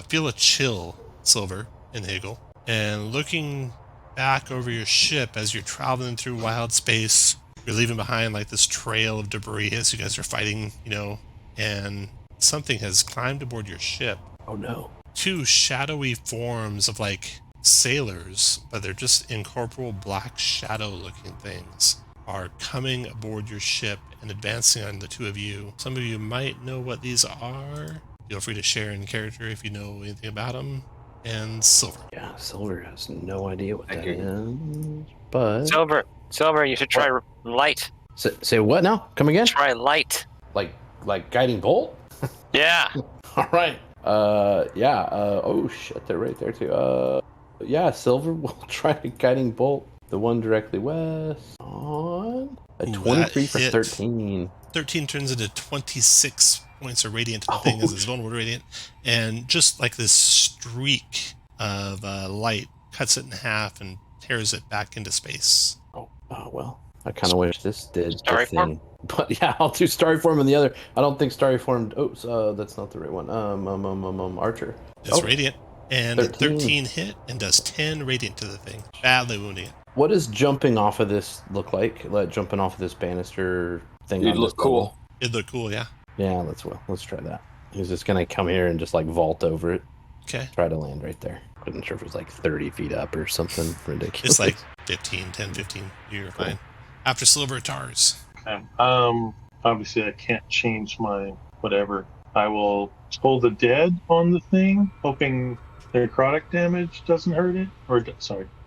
feel a chill, Silver and Higgle. And looking back over your ship as you're traveling through wild space, you're leaving behind like this trail of debris as you guys are fighting, and something has climbed aboard your ship. oh no. 2 shadowy forms of like sailors, but they're just incorporeal black shadow looking things, are coming aboard your ship and advancing on the 2 of you. Some of you might know what these are. Feel free to share in character if you know anything about them. And Silver. Yeah, Silver has no idea what Thank that you. is. But Silver, you should try light. say what now? Come again? Try light. Like guiding bolt? Yeah. All right. Yeah. Oh shit, they're right there too. Yeah, Silver will try a guiding bolt. The one directly west on a Ooh, 23 that for hit. 13. 13 turns into 26 points of radiant. The thing is vulnerable radiant. And just like this streak of light cuts it in half and tears it back into space. Oh, well. I kind of wish this did Starry the thing. But yeah, I'll do Starry Form on the other. I don't think Starry Form. Oh, that's not the right one. Archer. It's Oh, radiant. And 13. 13 hit and does 10 radiant to the thing, badly wounding it. What does jumping off of this look like? Jumping off of this banister thing. You'd on look this level? cool. It'd look cool, yeah. Yeah, let's try that. He's just gonna come here and just like vault over it. Okay. Try to land right there. Wasn't sure if it was like 30 feet up or something ridiculous. It's like 15, 10, 15. You're fine. After Silver, Tars. Okay. Obviously, I can't change my whatever. I will toll the dead on the thing, hoping the necrotic damage doesn't hurt it.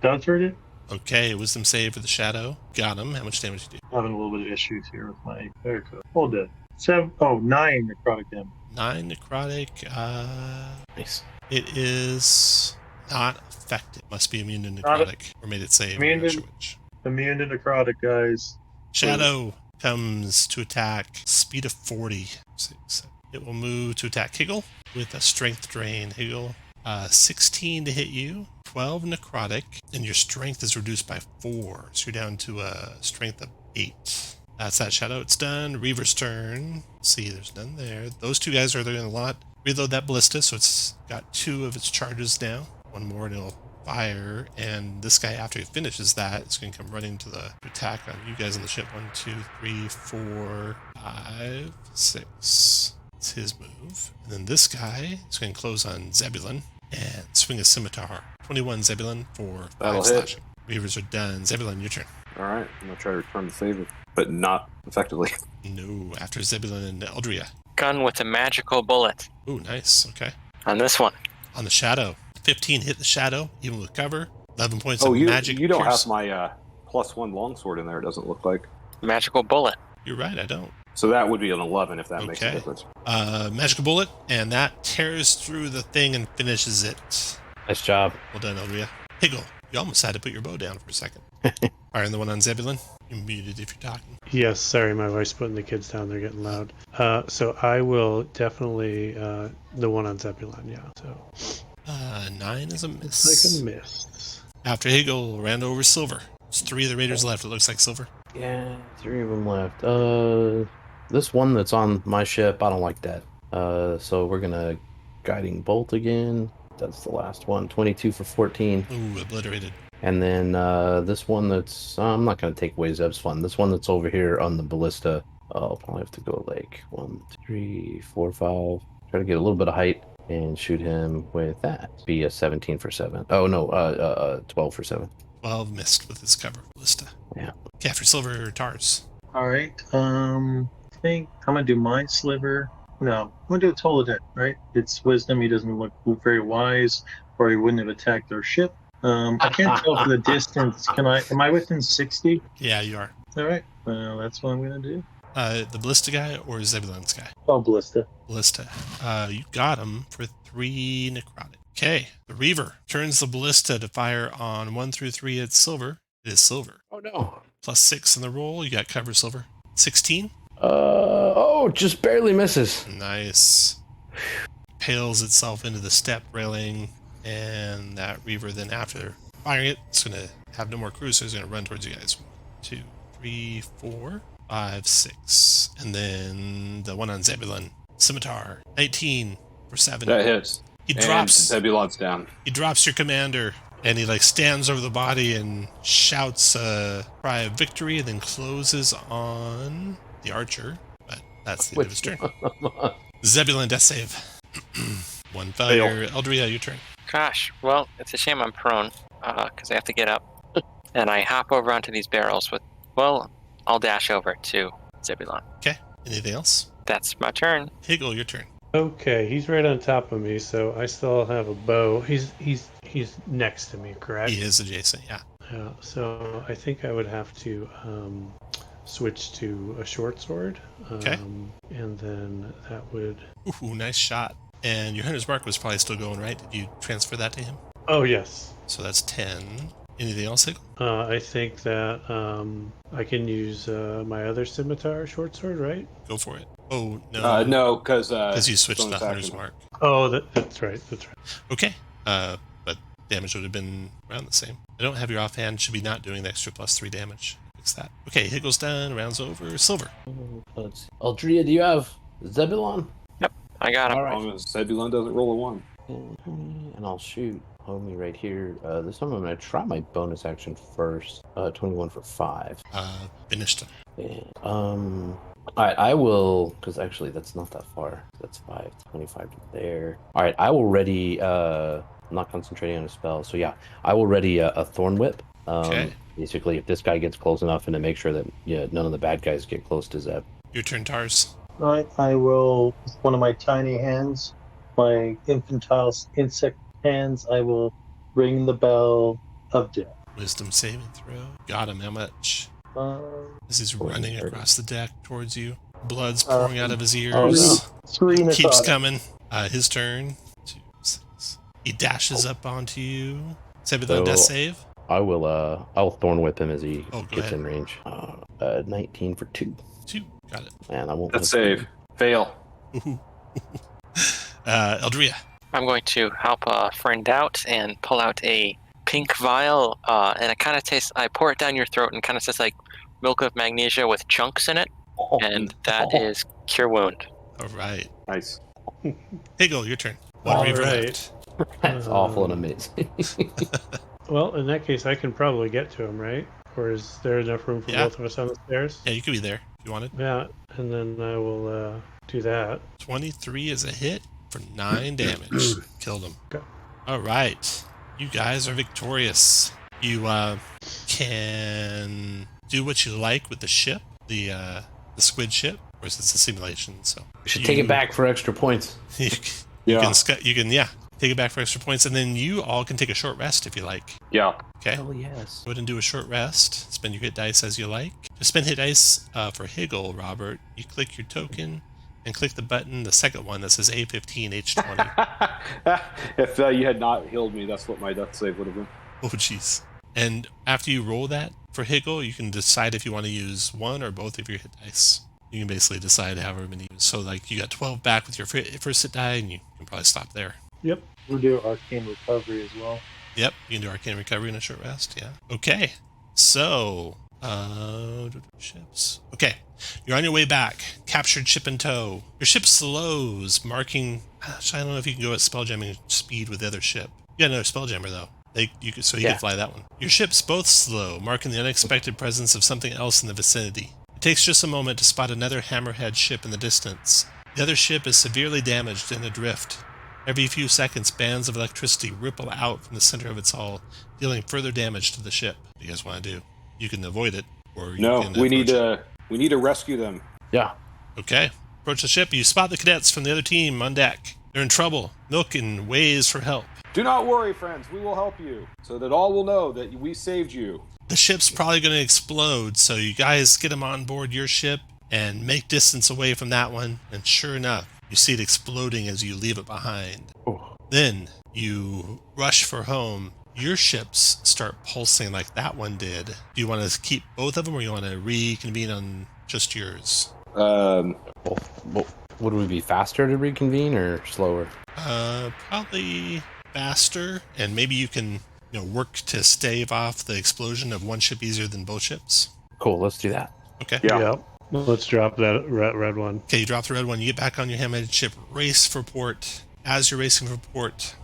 Does hurt it. Okay, wisdom save for the shadow. Got him. How much damage do you do? I'm having a little bit of issues here with my haircut. Hold dead. 9 necrotic damage. 9 necrotic. Nice. It is not affected. Must be immune to necrotic. Or made it save. Immune I'm not to- sure which. Immune to necrotic, guys. Shadow comes to attack. Speed of 40. 6. It will move to attack Higgle with a strength drain. Higgle, 16 to hit you. 12 necrotic. And your strength is reduced by 4. So you're down to a strength of 8. That's that shadow. It's done. Reaver's turn. See, there's none there. Those 2 guys are there in a lot. Reload that ballista, so it's got 2 of its charges now. 1 more and it'll fire. And this guy, after he finishes that, is going to come running to the attack on you guys on the ship. 1, 2, 3, 4, 5, 6. It's his move. And then this guy is going to close on Zebulon and swing a scimitar. 21 Zebulon for 5 That'll hit. slashing. Reavers are done. Zebulon, your turn. All right, I'm going to try to return the favor, but not effectively. No, after Zebulon and Eldria. Gun with a magical bullet Ooh, nice. Okay. on this one. On the shadow. 15 hit the shadow, even with cover. 11 points Oh, of you magic. don't pierce. have my +1 longsword in there, it doesn't look like. Magical bullet. You're right, I don't. So that would be an 11 if that makes a Okay. difference. Magical bullet, and that tears through the thing and finishes it. Nice job. Well done, Eldria. Higgle, you almost had to put your bow down for a second. Firing the one on Zebulon. You're muted if you're talking. Yes, sorry, my wife's putting the kids down. They're getting loud. So I will definitely the one on Zebulon. Yeah. So 9 is a it's miss. like a miss. After Higgle ran over Silver. There's 3 of the raiders left. It looks like Silver. Yeah, 3 of them left. This one that's on my ship, I don't like that. So we're gonna guiding bolt again. That's the last one. 22 for 14. Ooh, obliterated. And then this one that's I'm not gonna take away Zeb's fun. This one that's over here on the ballista. I'll probably have to go like 1, 2, 3, 4, 5. Try to get a little bit of height and shoot him with that. Be a 17 for 7. Oh no, 12 for 7. 12 missed with his cover ballista. Yeah. Okay, after Silver, Tars. All right. I think I'm gonna do my sliver. No, I'm gonna do a Toladen, right? It's wisdom. He doesn't look very wise, or he wouldn't have attacked our ship. I can't tell from the distance. Am I within 60? Yeah, you are. All right. Well, that's what I'm gonna do. The Ballista guy or Zebulon's guy? Oh, Ballista. Ballista. You got him for 3 necrotic. Okay, the Reaver turns the Ballista to fire on 1 through 3 at Silver. It is Silver. Oh no. Plus 6 in the roll. You got cover, Silver. 16? Just barely misses. Nice. Pales itself into the step railing, and that Reaver then after firing it, it's going to have no more crew, so it's going to run towards you guys. 1, 2, 3, 4, 5, 6. And then the one on Zebulon. Scimitar. 19 for 7. That hits. He And drops. Zebulon's down. He drops your commander, and he stands over the body and shouts a cry of victory, and then closes on the archer. But that's the end of his turn. Zebulon, death save. 1 failure. Eldria, your turn. Gosh, well, it's a shame I'm prone, because I have to get up. And I hop over onto these barrels with, well, I'll dash over to Zebulon. Okay. Anything else? That's my turn. Higgle, your turn. Okay, he's right on top of me, so I still have a bow. He's next to me, correct? He is adjacent, yeah. Yeah. So I think I would have to switch to a short sword. Okay. And then that would. Ooh, nice shot. And your hunter's mark was probably still going, right? Did you transfer that to him? Oh yes. So that's 10. Anything else, Higgle? I think that I can use my other scimitar short sword, right? Go for it. Oh, no. No, because you switched to the hunter's mark. Oh, that's right. That's right. Okay. But damage would have been around the same. I don't have your offhand. Should be not doing the extra +3 damage. Fix that. Okay, Higgle's done. Rounds over. Silver. Let's see. Aldria, do you have Zebulon? I got him. All right. As long as Zebulon doesn't roll a 1. And I'll shoot homie right here. This time I'm going to try my bonus action first. 21 for 5. Finished him. And, alright, I will, because actually that's not that far. That's 5, 25 to there. Alright, I will ready, I'm not concentrating on a spell, so yeah, I will ready a Thorn Whip. Okay. Basically, if this guy gets close enough and to make sure that none of the bad guys get close to Zeb. Your turn, Tars. All right. I will, with one of my tiny hands, my infantile insect hands, I will ring the bell of death. Wisdom saving throw. Got him. How much? As he's 40, running 30. across the deck towards you. Blood's pouring out of his ears. Oh, no. 3 necrotic. Keeps coming. His turn. 2, 6. He dashes up onto you. Zebulon, So- death save. I'll Thorn Whip him as he Oh, go gets ahead. in range. 19 for 2. 2. Got it. Man, I won't. That's save. Fail. Ooh. Eldria. I'm going to help a friend out and pull out a pink vial, and it kind of tastes. I pour it down your throat, and kind of tastes like milk of magnesia with chunks in it, and that is cure wound. All right. Nice. Higgle, your turn. One All Reaver right. left. That's awful and amazing. Well, in that case, I can probably get to him, right? Or is there enough room for Yeah. both of us on the stairs? Yeah, you could be there if you wanted. Yeah, and then I will do that. 23 is a hit for 9 damage. Killed him. Okay. All right. You guys are victorious. You can do what you like with the ship, the squid ship. Of course, it's a simulation, so We should take it back for extra points. You can take it back for extra points, and then you all can take a short rest if you like. Yeah. Okay. Hell yes. Go ahead and do a short rest. Spend your hit dice as you like. To spend hit dice for Higgle, Robert, you click your token, and click the button, the second one that says A15H20. If you had not healed me, that's what my death save would have been. Oh, jeez. And after you roll that for Higgle, you can decide if you want to use one or both of your hit dice. You can basically decide however many. So, like, you got 12 back with your first hit die, and you can probably stop there. Yep. We'll do Arcane Recovery as well. Yep, you can do Arcane Recovery in a short rest, yeah. Okay, so, ships. Okay, you're on your way back. Captured ship in tow. Your ship slows, marking... Gosh, I don't know if you can go at spelljamming speed with the other ship. You got another spelljammer, though. You can fly that one. Your ships both slow, marking the unexpected presence of something else in the vicinity. It takes just a moment to spot another hammerhead ship in the distance. The other ship is severely damaged and adrift. Every few seconds, bands of electricity ripple out from the center of its hull, dealing further damage to the ship. What do you guys want to do? You can avoid it, or you can we need to rescue them. Yeah. Okay. Approach the ship. You spot the cadets from the other team on deck. They're in trouble. Milking ways for help. Do not worry, friends. We will help you, so that all will know that we saved you. The ship's probably going to explode, so you guys get them on board your ship and make distance away from that one. And sure enough, you see it exploding as you leave it behind. Oh. Then you rush for home. Your ships start pulsing like that one did. Do you want to keep both of them, or you want to reconvene on just yours? Would we be faster to reconvene or slower? Probably faster, and maybe you can work to stave off the explosion of one ship easier than both ships. Cool, let's do that. Okay. Yeah. Let's drop that red one. Okay, you drop the red one, you get back on your hammerhead ship, race for port. As you're racing for port,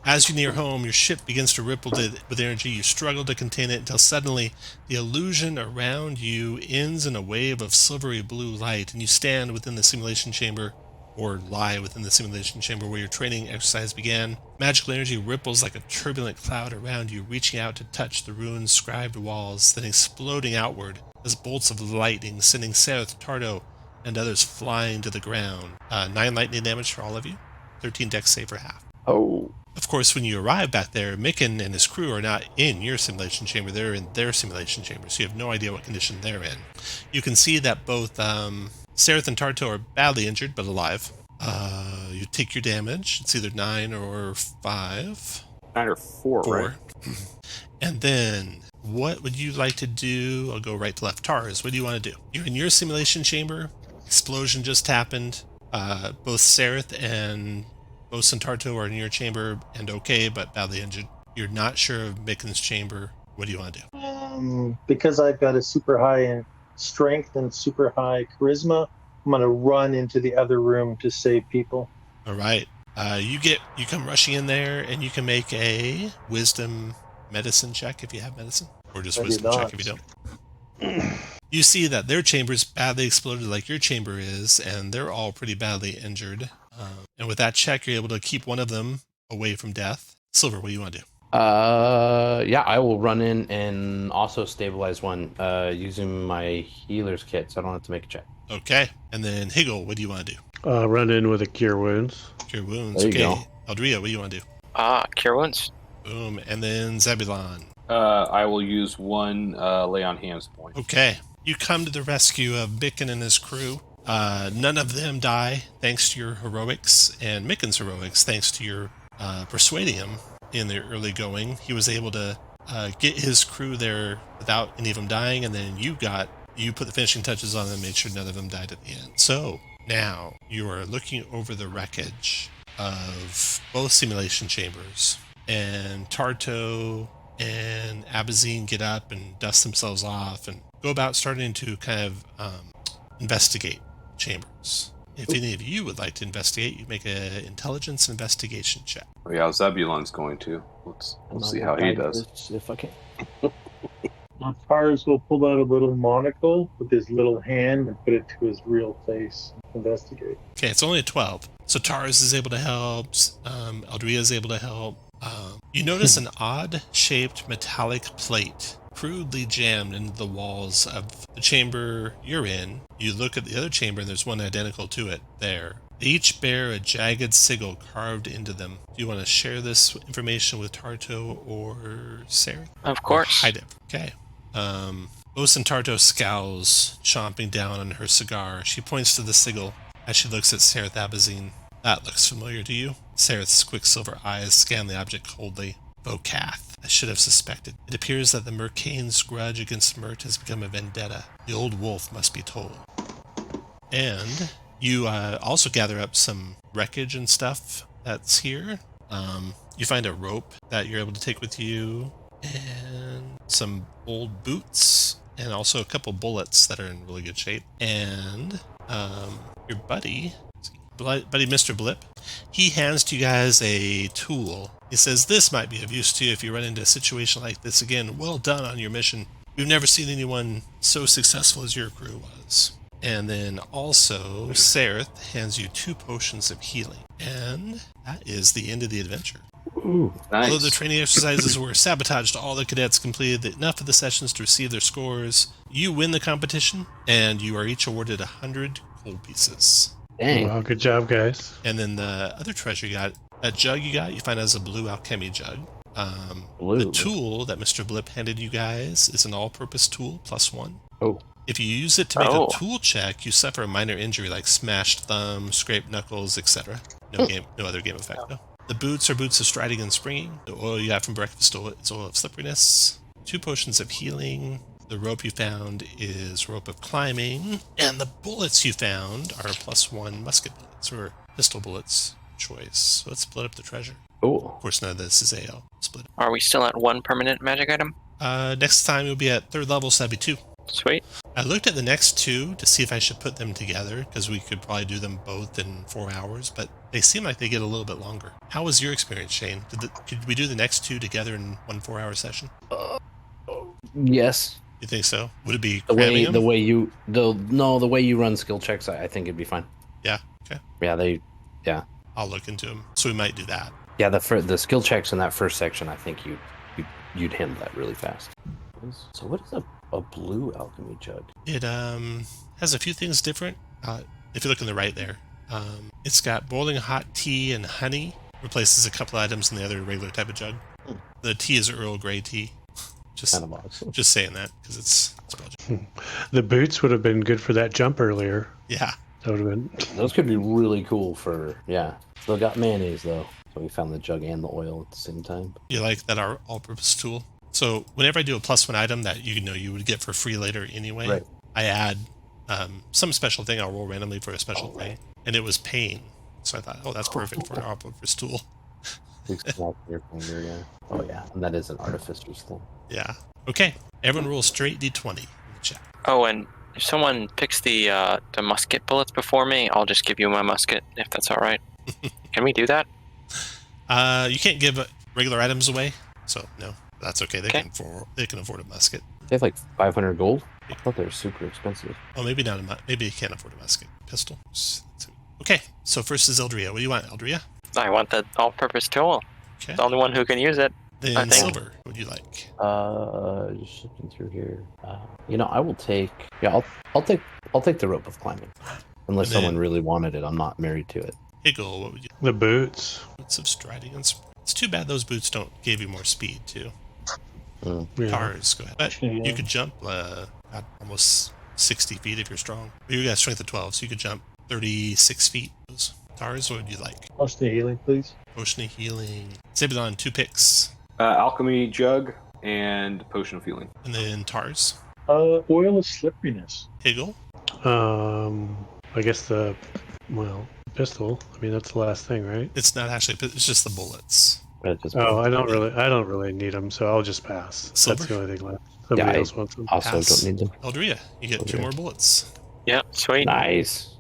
as you near home, your ship begins to ripple with energy. You struggle to contain it until suddenly the illusion around you ends in a wave of silvery blue light, and you stand within the simulation chamber, or lie within the simulation chamber where your training exercise began. Magical energy ripples like a turbulent cloud around you, reaching out to touch the rune-scribed walls, then exploding outward as bolts of lightning, sending Sereth, Tardo, and others flying to the ground. 9 lightning damage for all of you. 13 dex save for half. Oh. Of course, when you arrive back there, Micken and his crew are not in your simulation chamber. They're in their simulation chamber, so you have no idea what condition they're in. You can see that both Sereth and Tarto are badly injured, but alive. You take your damage. It's either 9 or 5. 9 or 4, right? And then, what would you like to do? I'll go right to left. Tars, what do you want to do? You're in your simulation chamber. Explosion just happened. Both Sereth and Bosun Tarto are in your chamber and okay, but badly injured. You're not sure of Micken's chamber. What do you want to do? Because I've got a super high strength and super high charisma, I'm going to run into the other room to save people. All right. You come rushing in there, and you can make a wisdom medicine check if you have medicine, or just wisdom check if you don't. You see that their chamber's badly exploded like your chamber is, and they're all pretty badly injured. And with that check, you're able to keep one of them away from death. Silver, what do you want to do? Yeah, I will run in and also stabilize one using my healer's kit, so I don't have to make a check. Okay. And then Higgle, what do you want to do? Run in with a Cure Wounds. Cure Wounds. There you Okay. go. Eldria, what do you want to do? Cure wounds. Boom. And then Zebulon. I will use one lay on hands point. Okay. You come to the rescue of Micken and his crew. None of them die thanks to your heroics, and Micken's heroics thanks to your persuading him in the early going. He was able to get his crew there without any of them dying, and then you put the finishing touches on them and made sure none of them died at the end. So now you are looking over the wreckage of both simulation chambers, and Tarto and Abazine get up and dust themselves off and go about starting to kind of investigate chambers. If any of you would like to investigate, you make an intelligence investigation check. Oh yeah, Zebulon's going to. Let's see how he does. If I can. Tars will pull out a little monocle with his little hand and put it to his real face. Investigate. Okay, it's only a 12. So Tars is able to help. Eldria is able to help. You notice an odd-shaped metallic plate crudely jammed into the walls of the chamber you're in. You look at the other chamber, and there's one identical to it there. They each bear a jagged sigil carved into them. Do you want to share this information with Tarto or Sarah? Of course. Hide it. Okay. Bosun Tarto scowls, chomping down on her cigar. She points to the sigil. As she looks at Sereth Abazine, that looks familiar to you. Sereth's quicksilver eyes scan the object coldly. Vocath. I should have suspected. It appears that the Mercane's grudge against Mert has become a vendetta. The old wolf must be told. And you also gather up some wreckage and stuff that's here. You find a rope that you're able to take with you, and some old boots, and also a couple bullets that are in really good shape. And your buddy Mr. Blip, he hands to you guys a tool. He says, this might be of use to you if you run into a situation like this again. Well done on your mission. We've never seen anyone so successful as your crew was. And then also, Sereth hands you 2 potions of healing. And that is the end of the adventure. Ooh, Nice. Although the training exercises were sabotaged, all the cadets completed enough of the sessions to receive their scores. You win the competition, and you are each awarded 100 gold pieces. dang. Wow, good job, guys. And then the other treasure you got, a jug you find as a blue alchemy jug. Blue. The tool that Mr. Blip handed you guys is an all-purpose tool, +1. Oh. If you use it to make a tool check, you suffer a minor injury like smashed thumb, scraped knuckles, etc. No other game effect though. The boots are boots of striding and springing. The oil you got from breakfast is oil of slipperiness. 2 potions of healing. The rope you found is rope of climbing. And the bullets you found are +1 musket bullets, or pistol bullets choice. So let's split up the treasure. Cool. Of course, none of this is AO. Split. Are we still at 1 permanent magic item? Next time you'll be at 3rd level, so that'd be 2. Sweet. I looked at the next 2 to see if I should put them together, because we could probably do them both in 4 hours, but they seem like they get a little bit longer. How was your experience, Shane? Could we do the next 2 together in 1 4-hour session? Yes. You think so? Would it be The cramming way them? the way you run skill checks, I think it'd be fine. Yeah, okay. Yeah, I'll look into them. So we might do that. Yeah, the skill checks in that first section, I think you'd handle that really fast. So what is a blue alchemy jug? It has a few things different. If you look on the right there, it's got boiling hot tea and honey. Replaces a couple items in the other regular type of jug. The tea is Earl Grey tea. Kind of awesome. Just saying that because it's Belgian. The boots would have been good for that jump earlier. Yeah. That would have been. Those could be really cool for Still got mayonnaise though, so we found the jug and the oil at the same time. You like that our all-purpose tool? So whenever I do a +1 item that you would get for free later anyway, Right. I add some special thing. I'll roll randomly for a special thing, and it was pain. So I thought, oh, that's perfect for an all-purpose tool. Your finger, yeah. Oh yeah, and that is an artificer's thing. Yeah. Okay. Everyone roll straight D20 in the chat. Oh, and if someone picks the musket bullets before me, I'll just give you my musket, if that's all right. Can we do that? You can't give regular items away, so no, that's okay. They can afford a musket. They have like 500 gold. I thought they were super expensive. Oh, maybe not. Maybe you can't afford a musket. Pistol. Okay. So first is Eldria. What do you want, Eldria? I want the all-purpose tool. Okay. The only one who can use it. Then I think. Silver. What would you like? Just shifting through here. I will take. Yeah, I'll take the rope of climbing. Unless And then- someone really wanted it, I'm not married to it. Higgle. What would you? The boots. Boots of striding and it's too bad those boots don't give you more speed too. Yeah. Cars, go ahead. But you could jump almost 60 feet if you're strong. You got strength of 12, so you could jump 36 feet. Tars, what would you like? Potion of healing, please. Potion of healing. Zebulon, 2 picks. Alchemy jug and potion of healing. And then Tars. Oil of slipperiness. Higgle. I guess pistol. I mean, that's the last thing, right? It's not actually, it's just the bullets. But just I don't really need them, so I'll just pass. Silver? That's the only thing left. Somebody I else wants them. also Pass. don't need them. Eldria, you get 2 Okay. more bullets. Yeah, sweet. Nice.